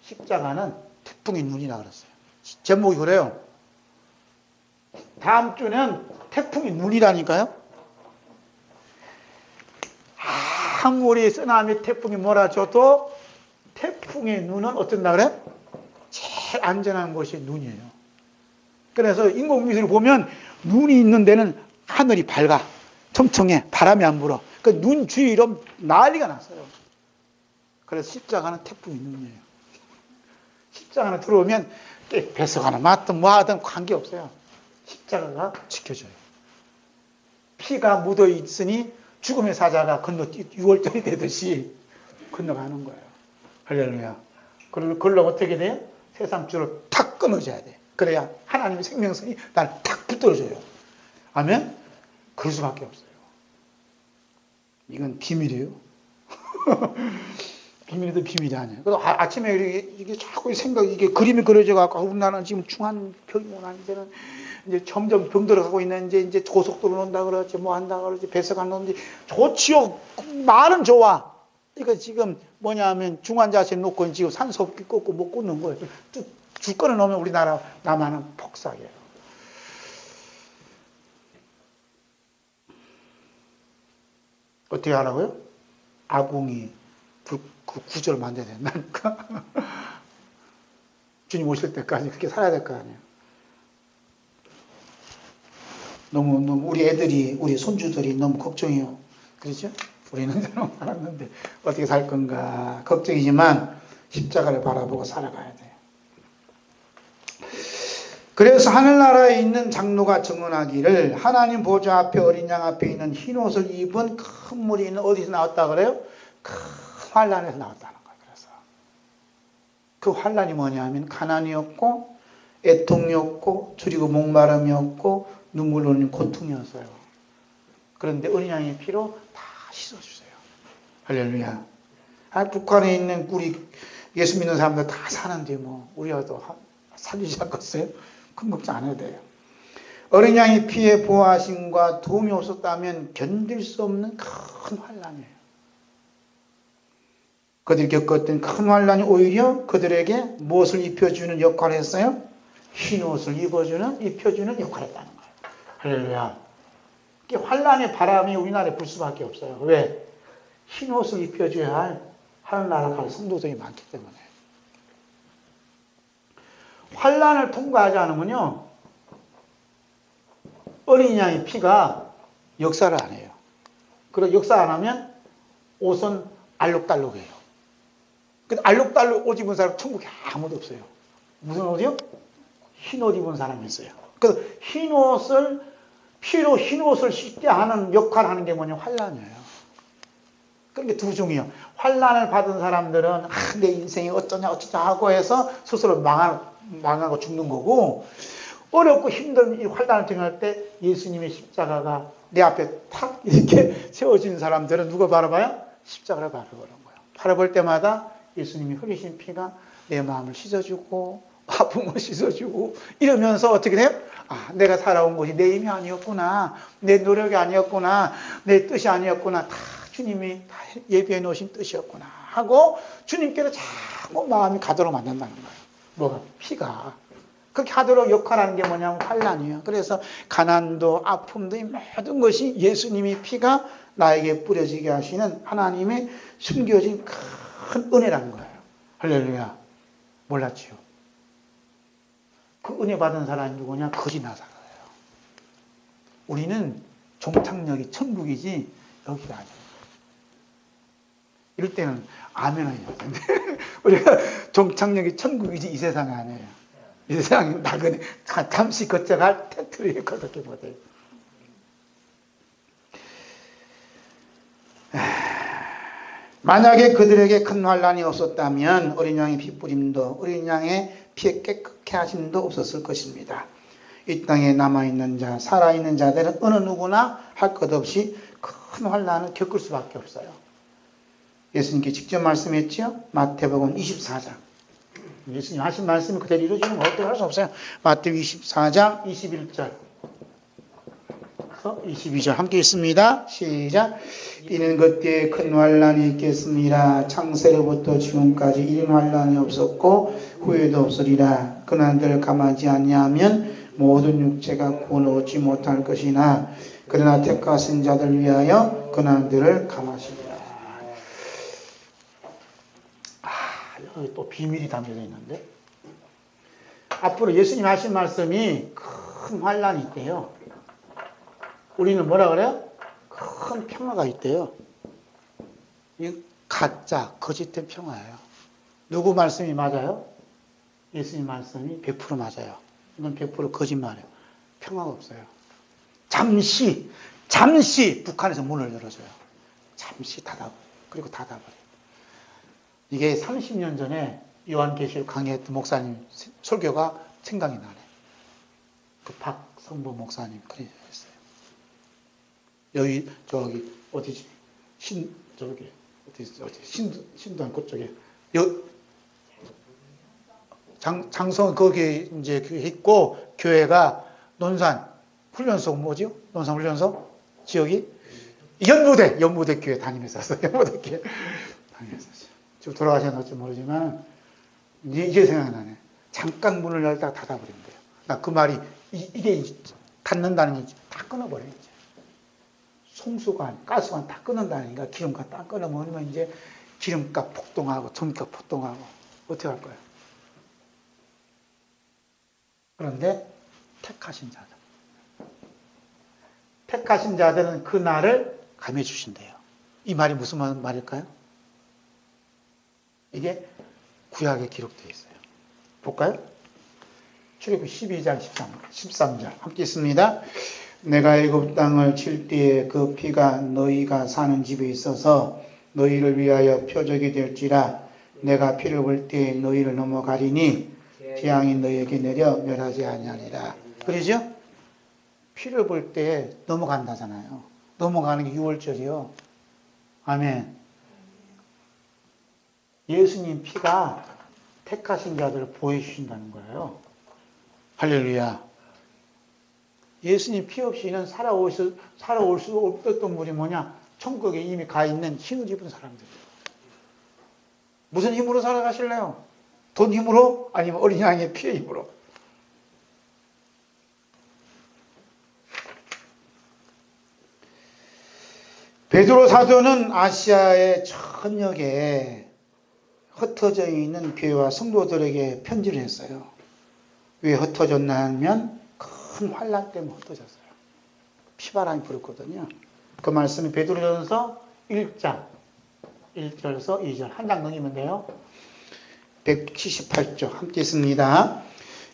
십자가는 태풍의 눈이라 그랬어요. 제목이 그래요. 다음 주는 태풍의 눈이라니까요. 아무리 쓰나미 태풍이 몰아줘도 태풍의 눈은 어떤다 그래? 제일 안전한 곳이 눈이에요. 그래서 인공위성을 보면 눈이 있는 데는 하늘이 밝아. 청청해. 바람이 안 불어. 그 눈 주위로 난리가 났어요. 그래서 십자가는 태풍의 눈이에요. 십자가는 들어오면 뱃속하나 맞든 뭐하든 관계없어요. 십자가가 지켜줘요. 피가 묻어 있으니 죽음의 사자가 유월절이 되듯이 건너가는 거예요. 할렐루야. 그걸로 어떻게 돼요? 세상 줄을 탁 끊어줘야 돼. 그래야 하나님의 생명성이 나를 탁 붙들어줘요. 아멘? 그럴 수밖에 없어요. 이건 비밀이에요. 비밀도 비밀이 아니에요. 그래서 아침에 이게 자꾸 이게 그림이 그려져갖고, 우리나라는 지금 중환병이 오나, 이제 점점 병 들어가고 있는, 이제 고속도로 논다 그러지, 뭐 한다 그러지, 배석 안 놓는지, 좋지요. 말은 좋아. 이거 지금 뭐냐 하면 중환자실 놓고 지금 산소호흡기 꽂고 못 꽂는 거예요. 줄 거는 놓으면 우리나라, 남한은 폭삭이에요. 어떻게 하라고요? 아궁이 그 구절 만들어야 된다니까. 주님 오실 때까지 그렇게 살아야 될 거 아니에요. 너무 우리 애들이, 우리 손주들이 너무 걱정이요. 그렇죠? 우리는 너무 알았는데 어떻게 살 건가 걱정이지만 십자가를 바라보고 살아가야 돼요. 그래서 하늘나라에 있는 장로가 증언하기를 하나님 보좌 앞에 어린 양 앞에 있는 흰 옷을 입은 큰 물이 있는, 어디서 나왔다 그래요? 큰 환란에서 나왔다는 거예요. 그래서 그 환란이 뭐냐면 가난이었고 애통이었고 줄이고 목마름이었고 눈물 흘리는 고통이었어요. 그런데 어린 양의 피로 다 씻어주세요. 할렐루야. 북한에 있는 우리 예수 믿는 사람들 다 사는데 뭐 우리라도 살리지 않겠어요? 큰 걱정 안 해도 돼요. 어린 양의 피에 보호하심과 도움이 없었다면 견딜 수 없는 큰 환란이에요. 그들이 겪었던 큰 환란이 오히려 그들에게 무엇을 입혀주는 역할을 했어요? 흰 옷을 입혀주는 역할을 했다는 거예요. 할렐루야. 환란의 바람이 우리나라에 불 수밖에 없어요. 왜? 흰 옷을 입혀줘야 할 하늘나라 갈 성도들이 많기 때문에. 환란을 통과하지 않으면요, 어린 양의 피가 역사를 안 해요. 그리고 역사 안 하면 옷은 알록달록해요. 근데 알록달록 옷 입은 사람 천국에 아무도 없어요. 무슨 옷이요? 흰 옷 입은 사람이 있어요. 그래서 피로 흰 옷을 씻게 하는 역할을 하는 게 뭐냐? 환란이에요. 그러니까 두 종이요. 환란을 받은 사람들은 내 인생이 어쩌냐 하고 해서 스스로 망하고 죽는 거고, 어렵고 힘든 이 환란을 경험할 때 예수님의 십자가가 내 앞에 탁 이렇게 세워진 사람들은 누가 바라봐요? 십자가를 바라보는 거예요. 바라볼 때마다 예수님이 흘리신 피가 내 마음을 씻어주고 아픔을 씻어주고 이러면서 어떻게 돼요? 내가 살아온 것이 내 힘이 아니었구나, 내 노력이 아니었구나, 내 뜻이 아니었구나, 다 주님이 다 예비해 놓으신 뜻이었구나 하고 주님께로 자꾸 마음이 가도록 만든다는 거예요. 뭐가? 피가. 그렇게 하도록 역할하는 게 뭐냐면 환난이에요. 그래서 가난도 아픔도 이 모든 것이 예수님이 피가 나에게 뿌려지게 하시는 하나님의 숨겨진 큰 은혜라는 거예요. 할렐루야. 몰랐지요. 그 은혜 받은 사람이 누구냐? 거지 나사로예요. 우리는 종착역이 천국이지 여기가 아니에요. 이럴 때는 아멘 해야 되는데 우리가 종착역이 천국이지 이 세상이 아니에요. 이 세상이 나그네 잠시 거쳐갈 테트리에 그렇게 못해요. 만약에 그들에게 큰 환난이 없었다면 어린 양의 피뿌림도 어린 양의 피에 깨끗게 하심도 없었을 것입니다. 이 땅에 남아있는 자, 살아있는 자들은 어느 누구나 할 것 없이 큰 환난을 겪을 수밖에 없어요. 예수님께 직접 말씀했죠. 마태복음 24장. 예수님 하신 말씀이 그대로 이루어지는 거 어떻게 할 수 없어요. 마태복음 24장 21절 22절 함께 읽습니다. 시작. 이는 그때에 큰 환난이 있겠습니다. 창세로부터 지금까지 이런 환난이 없었고 후에도 없으리라. 그날들을 감하지 아니하면 모든 육체가 구원 얻지 못할 것이나 그러나 택하신 자들 위하여 그날들을 감하시리라. 여기 또 비밀이 담겨져 있는데 앞으로 예수님 하신 말씀이 큰 환난이 있대요. 우리는 뭐라 그래요? 큰 평화가 있대요. 이 가짜, 거짓된 평화예요. 누구 말씀이 맞아요? 예수님 말씀이 100% 맞아요. 이건 100% 거짓말이에요. 평화가 없어요. 잠시 북한에서 문을 열어줘요. 잠시 닫아버려요. 그리고 닫아버려요. 이게 30년 전에 요한계시록 강의했던 목사님 설교가 생각이 나네. 그 박성보 목사님 그랬어요. 여기 저기 어디지? 신도안 그쪽에 장성 거기 이제 있고 교회가 논산 훈련소 뭐죠? 논산 훈련소 지역이 연무대 교회 다니면서 왔어요. 연무대 교회 다니면서 지금 돌아가셨는지 모르지만 이게 생각나네. 잠깐 문을 열다가 닫아버린 거예요. 나 그 말이 이게 닫는다는 게 다 끊어버려요. 이제. 송수관, 가스관 다 끊는다니까 기름값 다 끊어버리면 이제 기름값 폭등하고 전기값 폭등하고 어떻게 할 거예요? 그런데 택하신 자들은 그 날을 감해 주신대요. 이 말이 무슨 말일까요? 이게 구약에 기록되어 있어요. 볼까요? 출애굽 12장 13절 함께 있습니다. 내가 애굽 땅을 칠 때에 그 피가 너희가 사는 집에 있어서 너희를 위하여 표적이 될지라. 내가 피를 볼 때에 너희를 넘어가리니 재앙이 너희에게 내려 멸하지 아니하리라. 그러죠? 피를 볼 때 넘어간다잖아요. 넘어가는 게 6월절이요. 아멘. 예수님 피가 택하신 자들을 보여주신다는 거예요. 할렐루야. 예수님 피 없이는 살아올 수 없었던 분이 뭐냐? 천국에 이미 가 있는 흰옷 입은 사람들이에요. 무슨 힘으로 살아가실래요? 돈 힘으로? 아니면 어린 양의 피의 힘으로? 베드로 사도는 아시아의 전역에 흩어져 있는 교회와 성도들에게 편지를 했어요. 왜 흩어졌나 하면 큰 환난 때문에 흩어졌어요. 피바람이 불었거든요. 그 말씀이 베드로전서 1장 1절에서 2절 한 장 넘기면 돼요. 178조 함께 있습니다.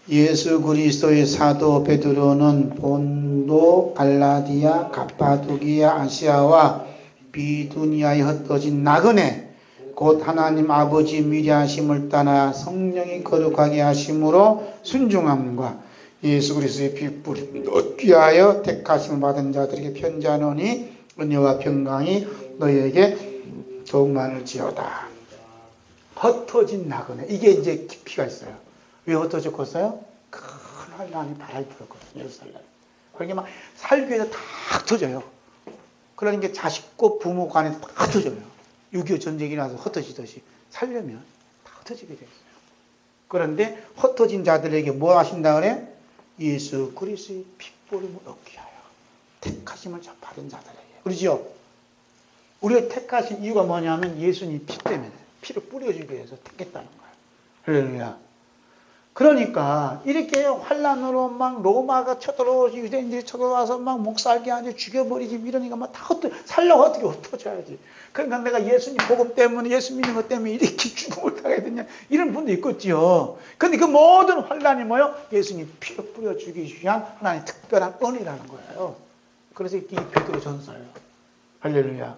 예수 그리스도의 사도 베드로는 본도, 갈라디아, 갑바도기아, 아시아와 비두니아에 흩어진 나그네 곧 하나님 아버지 미리하심을 따라 성령이 거룩하게 하심으로 순종함과 예수 그리스도의 피뿌림 얻기 위하여 택하심을 받은 자들에게 편지하노니 은혜와 평강이 너희에게 더욱 많을지어다. 흩어진 나그네. 이게 이제 깊이가 있어요. 왜 흩어졌겠어요? 큰 환난이 바람이 불었거든요. 예루살렘. 그러니까 막 살기 위해서 다 흩어져요. 그러니까 자식과 부모 간에 다 흩어져요. 6.25 전쟁이 나서 흩어지듯이 살려면 다 흩어지게 돼 있어요. 그런데 흩어진 자들에게 뭐 하신다 그래? 예수 그리스도의 핏보림을 얻게 하여 택하심을 받은 자들에게. 그러죠? 우리가 택하신 이유가 뭐냐면 예수님 피 때문에, 피를 뿌려주기 위해서 택했다는 거예요. 할렐루야. 그러니까 이렇게 환란으로 막 로마가 쳐들어오지, 유대인들이 쳐들어와서 막 목살게 하지, 죽여버리지, 이러니까 막 다 살려고 어떻게 흩어져야지. 그러니까 내가 예수님 복음 때문에, 예수 믿는 것 때문에 이렇게 죽음을 당해야 되냐, 이런 분도 있겠죠. 근데 그 모든 환란이 뭐요? 예수님 피를 뿌려 주기 위한 하나님의 특별한 은혜라는 거예요. 그래서 이 베드로 전서예요. 할렐루야.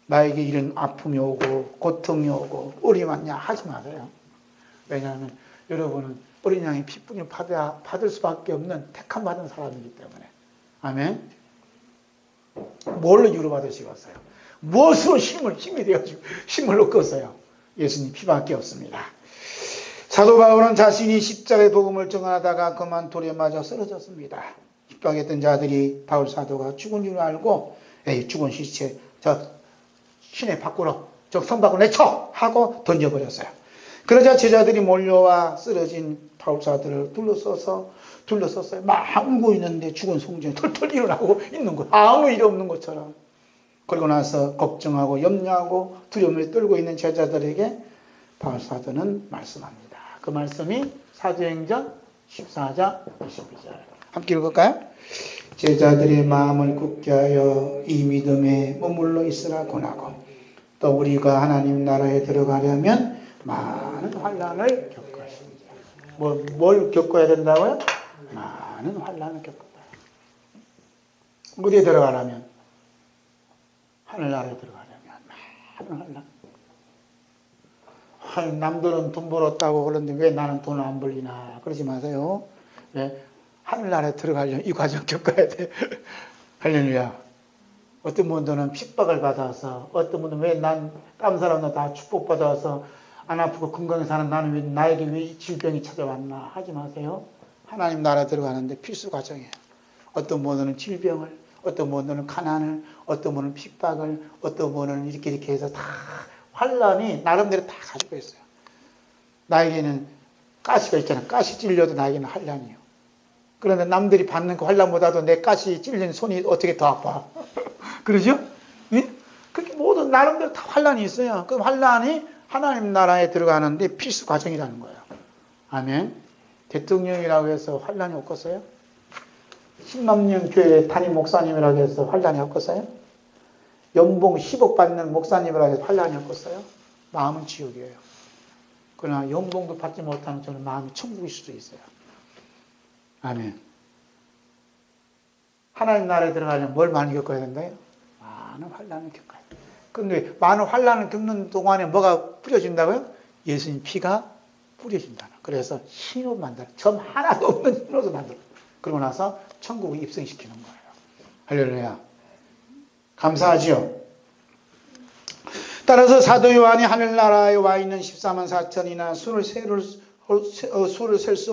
나에게 이런 아픔이 오고 고통이 오고 어려움이 왔냐 하지 마세요. 왜냐하면 여러분은 어린 양의 핏뿌림을 받을 수밖에 없는 택함 받은 사람이기 때문에. 아멘. 뭘로 위로받으시겠어요? 무엇으로 힘이 되어지고 힘을 얻겠어요? 예수님 피밖에 없습니다. 사도 바울은 자신이 십자가의 복음을 증언하다가 그만 돌에 맞아 쓰러졌습니다. 핍박했던 자들이 바울 사도가 죽은 줄 알고, 에이, 죽은 시체 저 시내 밖으로, 저 성 밖으로 내쳐 하고 던져버렸어요. 그러자 제자들이 몰려와 쓰러진 바울 사도를 둘러섰어요. 막 울고 있는데 죽은 송전이 털털 일어나고 있는 거, 아무 일 없는 것처럼. 그러고 나서 걱정하고 염려하고 두려움을 떨고 있는 제자들에게 바울 사도는 말씀합니다. 그 말씀이 사도행전 14장 22절. 함께 읽을까요? 제자들의 마음을 굳게 하여 이 믿음에 머물러 있으라 권하고, 또 우리가 하나님 나라에 들어가려면 많은 환난을 겪어야 합니다. 뭘 겪어야 된다고요? 많은 환난을 겪어야. 어디에 들어가려면? 하늘나라에 들어가려면 많은 환난. 남들은 돈 벌었다고 그러는데 왜 나는 돈을 안 벌리나 그러지 마세요. 왜? 하늘나라에 들어가려면 이 과정 겪어야 돼. 할렐루야. 어떤 분들은 핍박을 받아서, 어떤 분들은 왜 다른 사람은 다 축복받아서 안 아프고 건강히 사는 나는 왜, 나에게 왜 이 질병이 찾아왔나 하지 마세요. 하나님 나라에 들어가는데 필수 과정이에요. 어떤 분들은 질병을, 어떤 분들은 가난을, 어떤 분은 핍박을, 어떤 분은 이렇게 해서 다 환란이 나름대로 다 가지고 있어요. 나에게는 가시가 있잖아요. 가시 찔려도 나에게는 환란이에요. 그런데 남들이 받는 그 환란보다도 내 가시 찔린 손이 어떻게 더 아파. 그러죠? 예? 그렇게 모든 나름대로 다 환란이 있어요. 그 환란이 하나님 나라에 들어가는데 필수 과정이라는 거예요. 아멘. 대통령이라고 해서 환란이 없겠어요? 10만 명 교회 담임 목사님이라고 해서 환란이 없겠어요? 연봉 10억 받는 목사님이라고 해서 환란이 없겠어요? 마음은 지옥이에요. 그러나 연봉도 받지 못하는 저는 마음이 천국일 수도 있어요. 아멘. 하나님 나라에 들어가려면 뭘 많이 겪어야 된다요? 많은 환란을 겪어야 돼요. 그런데 많은 환란을 겪는 동안에 뭐가 뿌려진다고요? 예수님 피가 뿌려진다는. 그래서 흰옷 만들어. 점 하나도 없는 흰옷을 만들어. 그러고 나서 천국에 입성시키는 거예요. 할렐루야. 감사하지요. 따라서 사도 요한이 하늘나라에 와 있는 14만 4천이나 수를 셀 수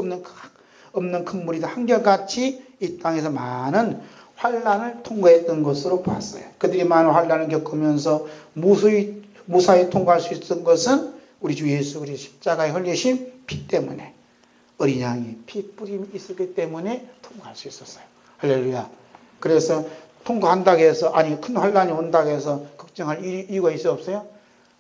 없는 큰 무리도 한결같이 이 땅에서 많은 환란을 통과했던 것으로 봤어요. 그들이 많은 환란을 겪으면서 무사히 통과할 수 있었던 것은 우리 주 예수 그리스도 십자가에 흘리신 피 때문에, 어린 양이 피 뿌림이 있었기 때문에 통과할 수 있었어요. 할렐루야. 그래서 통과한다고 해서, 아니 큰 환란이 온다고 해서 걱정할 이유가 있어 없어요?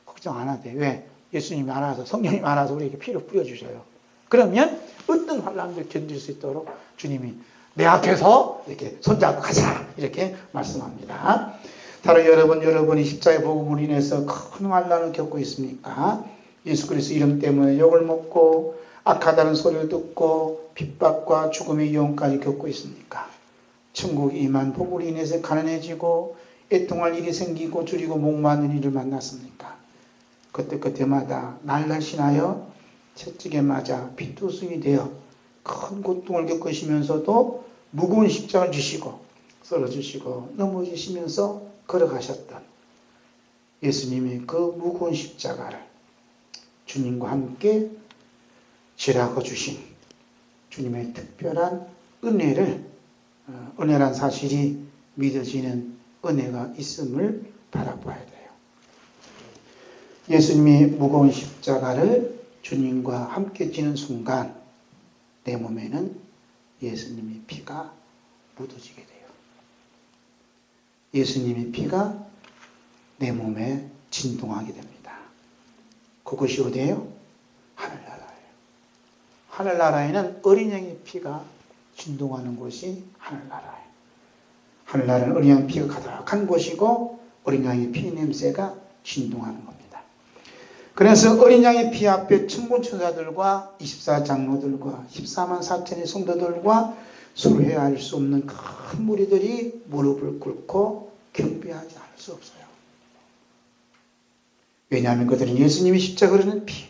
걱정 안 해도 돼. 왜? 예수님이 알아서, 성령님이 알아서 우리에게 피를 뿌려주셔요. 그러면 어떤 환란을 견딜 수 있도록 주님이 내 앞에서 이렇게 손잡고 가자 이렇게 말씀합니다. 다른 여러분이 십자가의 복음으로 인해서 큰 환란을 겪고 있습니까? 예수 그리스도 이름 때문에 욕을 먹고 악하다는 소리를 듣고 핍박과 죽음의 위험까지 겪고 있습니까? 천국에 임한 복으로 인해서 가난해지고 애통할 일이 생기고 줄이고 목마른 일을 만났습니까? 그때마다 날날신하여 채찍에 맞아 피투성이 되어 큰 고통을 겪으시면서도 무거운 십자가를 지시고 쓰러지시고 넘어지시면서 걸어가셨던 예수님의 그 무거운 십자가를 주님과 함께 지라고 주신 주님의 특별한 은혜란 사실이 믿어지는 은혜가 있음을 바라봐야 돼요. 예수님이 무거운 십자가를 주님과 함께 지는 순간 내 몸에는 예수님의 피가 묻어지게 돼요. 예수님의 피가 내 몸에 진동하게 됩니다. 그것이 어디예요? 하늘나라예요. 하늘나라에는 어린 양의 피가 진동하는 곳이 하늘나라예요. 하늘나라는 어린 양의 피가 가득한 곳이고 어린 양의 피 냄새가 진동하는 겁니다. 그래서 어린 양의 피 앞에 천군천사들과 24장로들과 14만 4천의 성도들과 서로 헤아릴 수 없는 큰 무리들이 무릎을 꿇고 경배하지 않을 수 없어요. 왜냐하면 그들은 예수님이 십자가로는 피,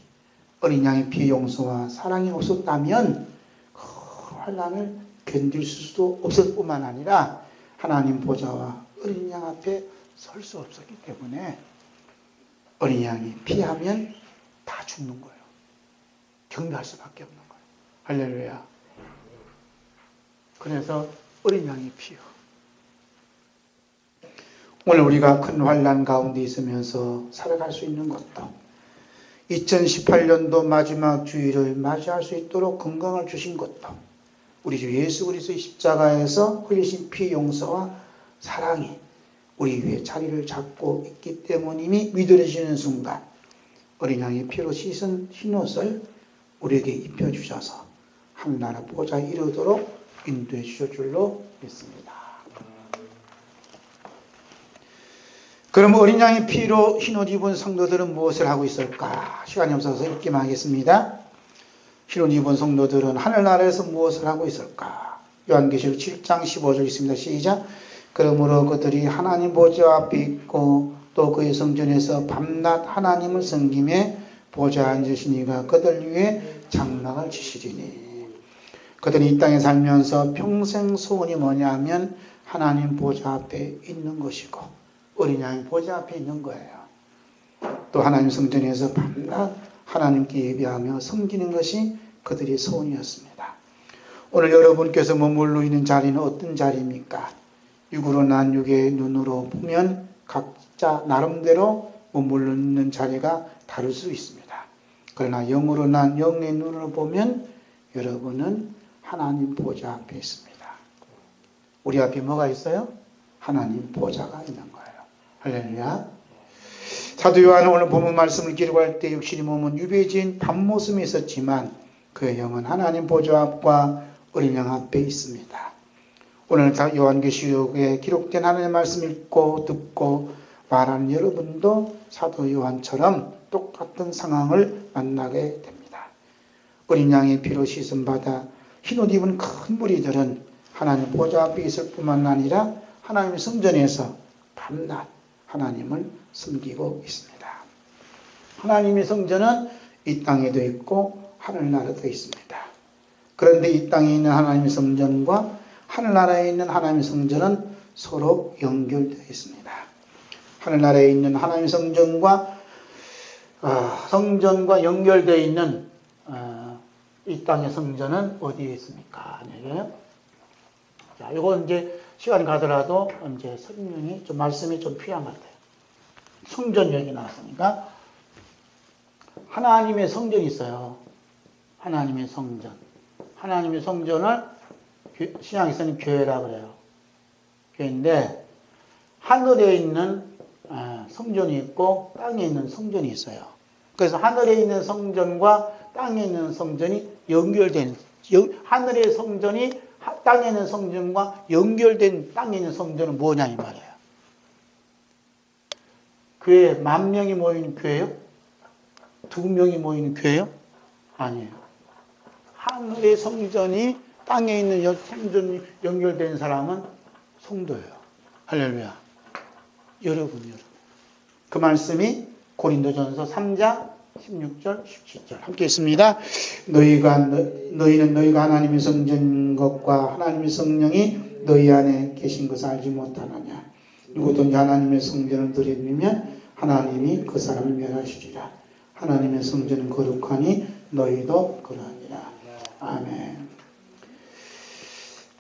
어린 양의 피 용서와 사랑이 없었다면 그 환난을 견딜 수도 없을 뿐만 아니라 하나님 보좌와 어린 양 앞에 설 수 없었기 때문에 어린 양이 피하면 다 죽는 거예요. 경배할 수밖에 없는 거예요. 할렐루야. 그래서 어린 양이 피요. 오늘 우리가 큰 환난 가운데 있으면서 살아갈 수 있는 것도 2018년도 마지막 주일을 맞이할 수 있도록 건강을 주신 것도 우리 주 예수 그리스도의 십자가에서 흘리신 피 용서와 사랑이 우리 위에 자리를 잡고 있기 때문임이 믿어지는 순간 어린 양의 피로 씻은 흰옷을 우리에게 입혀주셔서 하늘나라 보좌에 이르도록 인도해 주실 줄로 믿습니다. 그럼 어린 양의 피로 흰옷 입은 성도들은 무엇을 하고 있을까? 시간이 없어서 읽기만 하겠습니다. 흰옷 입은 성도들은 하늘나라에서 무엇을 하고 있을까? 요한계시록 7장 15절 있습니다. 시작. 그러므로 그들이 하나님 보좌 앞에 있고 또 그의 성전에서 밤낮 하나님을 섬기며 보좌에 앉으시니가 그들 위에 장막을 치시리니. 그들이 이 땅에 살면서 평생 소원이 뭐냐 하면 하나님 보좌 앞에 있는 것이고 어린 양이 보좌 앞에 있는 거예요. 또 하나님 성전에서 밤낮 하나님께 예배하며 섬기는 것이 그들의 소원이었습니다. 오늘 여러분께서 머물러 있는 자리는 어떤 자리입니까? 육으로 난 육의 눈으로 보면 각자 나름대로 머물러 있는 자리가 다를 수 있습니다. 그러나 영으로 난 영의 눈으로 보면 여러분은 하나님 보좌 앞에 있습니다. 우리 앞에 뭐가 있어요? 하나님 보좌가 있는 거예요. 할렐루야. 사도 요한은 오늘 본문 말씀을 기록할 때 육신이 몸은 유배지인 밤모습이 있었지만 그의 영은 하나님 보좌 앞과 어린 양 앞에 있습니다. 오늘 요한계시록에 기록된 하나님의 말씀 읽고 듣고 말하는 여러분도 사도 요한처럼 똑같은 상황을 만나게 됩니다. 어린 양의 피로 씻음 받아 흰옷 입은 큰 무리들은 하나님 보좌 앞에 있을 뿐만 아니라 하나님의 성전에서 밤낮 하나님을 섬기고 있습니다. 하나님의 성전은 이 땅에도 있고 하늘나라도 있습니다. 그런데 이 땅에 있는 하나님의 성전과 하늘나라에 있는 하나님의 성전은 서로 연결되어 있습니다. 하늘나라에 있는 하나님의 성전과 연결되어 있는 이 땅의 성전은 어디에 있습니까? 자, 이건 이제 시간이 가더라도 이제 설명이 좀 말씀이 좀 필요한 것 같아요. 성전 얘기 나왔으니까 하나님의 성전이 있어요. 하나님의 성전. 하나님의 성전을 신약에서는 교회라 그래요. 교회인데 하늘에 있는 성전이 있고 땅에 있는 성전이 있어요. 그래서 하늘에 있는 성전과 땅에 있는 성전이 연결된 하늘의 성전이 땅에 있는 성전과 연결된 땅에 있는 성전은 뭐냐 이 말이에요. 교회 10,000명이 모이는 교회요? 2명이 모이는 교회요? 아니에요. 하늘의 성전이 땅에 있는 성전이 연결된 사람은 성도예요. 할렐루야. 여러분. 그 말씀이 고린도전서 3장 16절 17절 함께 있습니다. 너희는 너희가 하나님의 성전인 것과 하나님의 성령이 너희 안에 계신 것을 알지 못하느냐. 누구든지 하나님의 성전을 들이밀면 하나님이 그 사람을 멸하시리라. 하나님의 성전은 거룩하니 너희도 그러하니라. 아멘.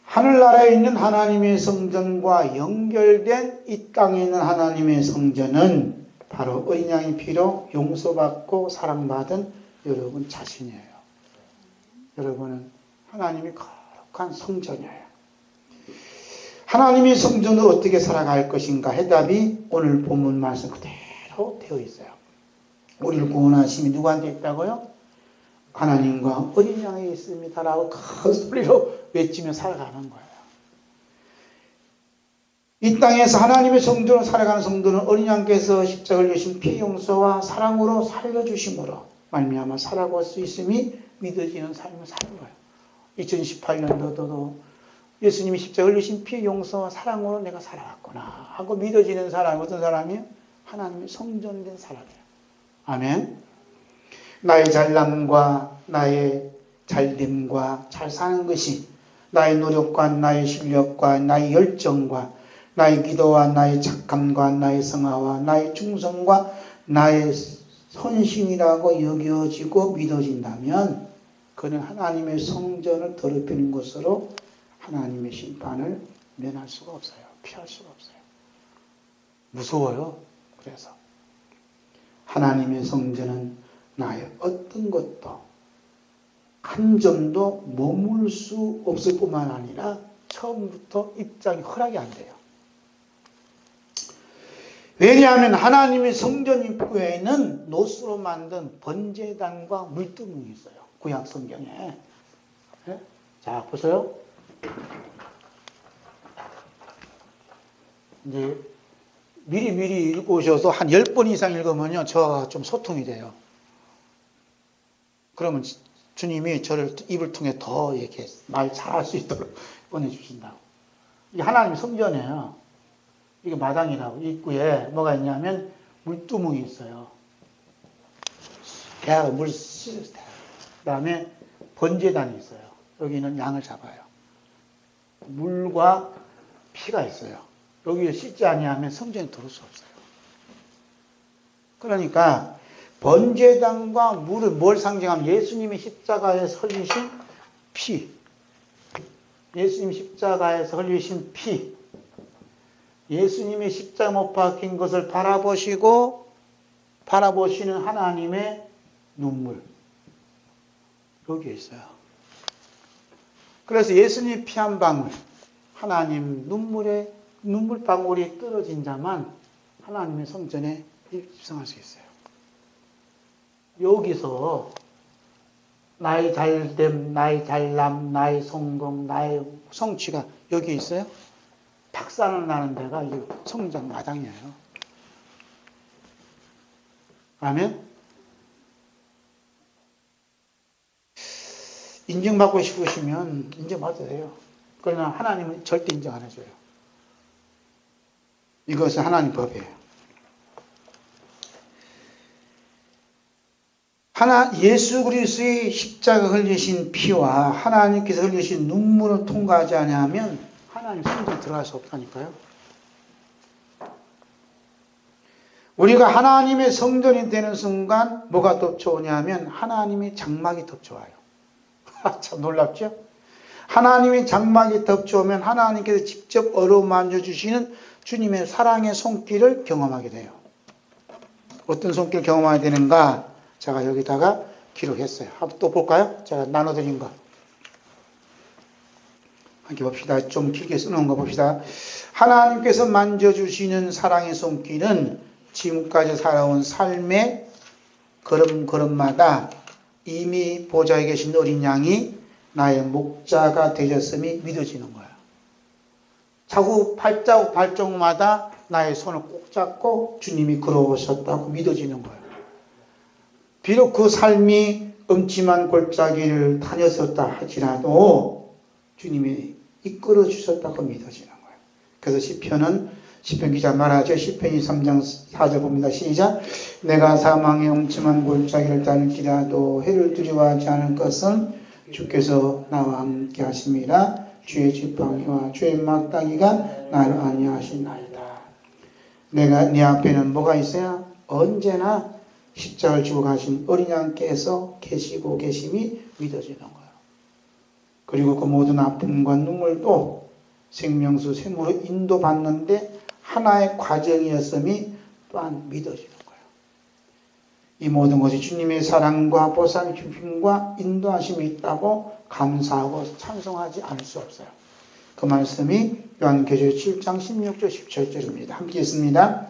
하늘나라에 있는 하나님의 성전과 연결된 이 땅에 있는 하나님의 성전은 바로 어린 양의 피로 용서받고 사랑받은 여러분 자신이에요. 여러분은 하나님이 거룩한 성전이에요. 하나님의 성전을 어떻게 살아갈 것인가? 해답이 오늘 본문 말씀 그대로 되어 있어요. 우리를 구원하심이 누구한테 있다고요? 하나님과 어린 양에 있습니다라고 큰 소리로 외치며 살아가는 거예요. 이 땅에서 하나님의 성전으로 살아가는 성도는 어린 양께서 십자가를 주신 피 용서와 사랑으로 살려주심으로 말미암아 살아갈 수 있음이 믿어지는 삶을 사는 거예요. 2018년도도 예수님이 십자가를 주신 피 용서와 사랑으로 내가 살아갔구나 하고 믿어지는 사람, 어떤 사람이요? 하나님의 성전된 사람이에요. 아멘. 나의 잘남과 나의 잘됨과 잘 사는 것이 나의 노력과 나의 실력과 나의 열정과 나의 기도와 나의 착함과 나의 성화와 나의 충성과 나의 헌신이라고 여겨지고 믿어진다면 그는 하나님의 성전을 더럽히는 것으로 하나님의 심판을 면할 수가 없어요. 피할 수가 없어요. 무서워요. 그래서 하나님의 성전은 나의 어떤 것도 한 점도 머물 수 없을 뿐만 아니라 처음부터 입장이 허락이 안 돼요. 왜냐하면 하나님의 성전 입구에는 노스로 만든 번제단과 물두멍이 있어요. 구약 성경에. 네? 자, 보세요. 이제 미리 읽고 오셔서 한 10번 이상 읽으면요, 저와 좀 소통이 돼요. 그러면 주님이 저를 입을 통해 더 이렇게 말 잘할 수 있도록 보내주신다고. 이게 하나님의 성전이에요. 이게 마당이라고. 입구에 뭐가 있냐면 물두멍이 있어요. 대야가 물 씻을 때. 그 다음에 번제단이 있어요. 여기는 양을 잡아요. 물과 피가 있어요. 여기에 씻지 아니하면 성전에 들어올 수 없어요. 그러니까 번제단과 물을 뭘 상징하면 예수님의 십자가에서 흘리신 피. 예수님 십자가에서 흘리신 피. 예수님의 십자가 못 박힌 것을 바라보시는 하나님의 눈물. 여기에 있어요. 그래서 예수님 피 한 방울, 하나님 눈물방울이 떨어진 자만 하나님의 성전에 입성할 수 있어요. 여기서 나의 잘됨, 나의 잘남, 나의 성공, 나의 성취가 여기 있어요? 박산을 나는 데가 이 성전 마당이에요. 아멘? 인정받고 싶으시면 인정받아도 돼요. 그러나 하나님은 절대 인정 안 해줘요. 이것은 하나님 법이에요. 예수 그리스도의 십자가 흘리신 피와 하나님께서 흘리신 눈물을 통과하지 않으면 하나님 성전에 들어갈 수 없다니까요. 우리가 하나님의 성전이 되는 순간 뭐가 덮쳐오냐면 하나님의 장막이 덮쳐와요. 참 놀랍죠? 하나님의 장막이 덮쳐오면 하나님께서 직접 어루만져 주시는 주님의 사랑의 손길을 경험하게 돼요. 어떤 손길 경험하게 되는가? 제가 여기다가 기록했어요. 한번 또 볼까요? 제가 나눠드린 거. 함께 봅시다. 좀 길게 써놓은 거 봅시다. 하나님께서 만져주시는 사랑의 손길은 지금까지 살아온 삶의 걸음걸음마다 이미 보좌에 계신 어린 양이 나의 목자가 되셨음이 믿어지는 거예요. 자꾸 발자국마다 나의 손을 꼭 잡고 주님이 걸어오셨다고 믿어지는 거예요. 비록 그 삶이 음침한 골짜기를 다녔었다 할지라도 주님이 이끌어 주셨다고 믿어지는 거예요. 그래서 시편 기자 말하죠. 시편 23장 4절 봅니다. 시작. 내가 사망의 음침한 골짜기를 다닐지라도 해를 두려워하지 않을 것은 주께서 나와 함께 하심이라. 주의 지팡이와 주의 막다기가 나를 안위하시나이다. 내가 네 앞에는 뭐가 있어요? 언제나 십자가를 지고 가신 어린 양께서 계시고 계심이 믿어지는 거예요. 그리고 그 모든 아픔과 눈물도 생명수 샘으로 인도받는데 하나의 과정이었음이 또한 믿어지는 거예요. 이 모든 것이 주님의 사랑과 보살핌과 인도하심이 있다고 감사하고 찬송하지 않을 수 없어요. 그 말씀이 요한계시록 7장 16절 17절입니다. 함께 읽습니다.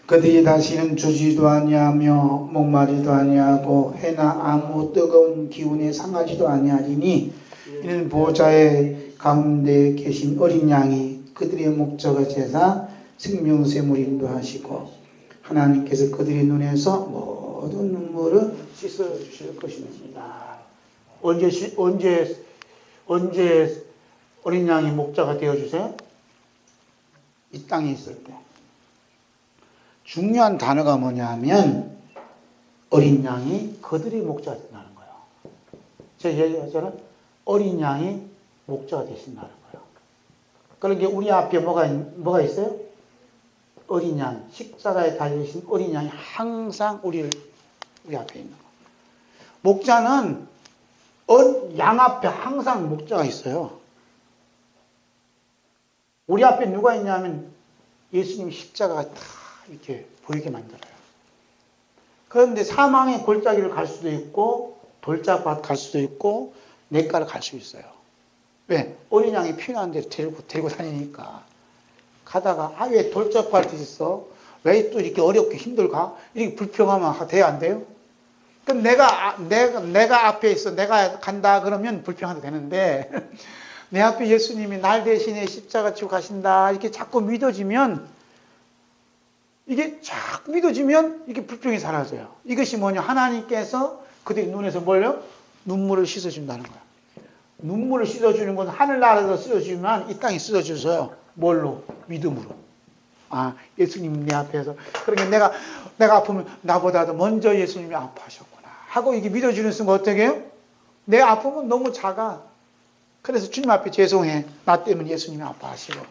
그들이 다시는 주지도 아니하며 목마르지도 아니하고 해나 아무 뜨거운 기운에 상하지도 아니하리니 이는 보호자의 가운데 계신 어린 양이 그들의 목자가 되사 생명샘을 인도하시고 하나님께서 그들의 눈에서 모든 눈물을 씻어주실 것입니다. 언제 어린 양이 목자가 되어주세요? 이 땅에 있을 때. 중요한 단어가 뭐냐 하면 어린 양이 그들의 목자가 된다는 거예요. 제가 얘기하자면 어린 양이 목자가 되신다는 거예요. 그러니까 우리 앞에 뭐가 있어요? 어린 양, 십자가에 달리신 어린 양이 항상 우리 앞에 있는 거예요. 목자는 양 앞에 항상 목자가 있어요. 우리 앞에 누가 있냐면 예수님 십자가가 다 이렇게 보이게 만들어요. 그런데 사망의 골짜기를 갈 수도 있고 돌짝밭 갈 수도 있고 냇가를 갈 수 있어요. 왜? 어린 양이 필요한 데 데리고 다니니까. 가다가 왜 돌짝밭이 있어? 왜 또 이렇게 어렵게 힘들까? 이렇게 불평하면 돼야 안 돼요? 그럼 내가 앞에 있어. 내가 간다 그러면 불평해도 되는데 내 앞에 예수님이 날 대신에 십자가 지고 가신다 이렇게 자꾸 믿어지면 이게 불평이 사라져요. 이것이 뭐냐? 하나님께서 그들의 눈에서 뭘요? 눈물을 씻어준다는 거예요. 눈물을 씻어주는 건 하늘나라에서 씻어주지만 이 땅에 씻어주세요. 뭘로? 믿음으로. 아, 예수님 내 앞에서. 그러니까 내가 아프면 나보다도 먼저 예수님이 아파하셨구나 하고 이게 믿어주는 순간 어떻게 해요? 내 아픔은 너무 작아. 그래서 주님 앞에 죄송해. 나 때문에 예수님이 아파하시고.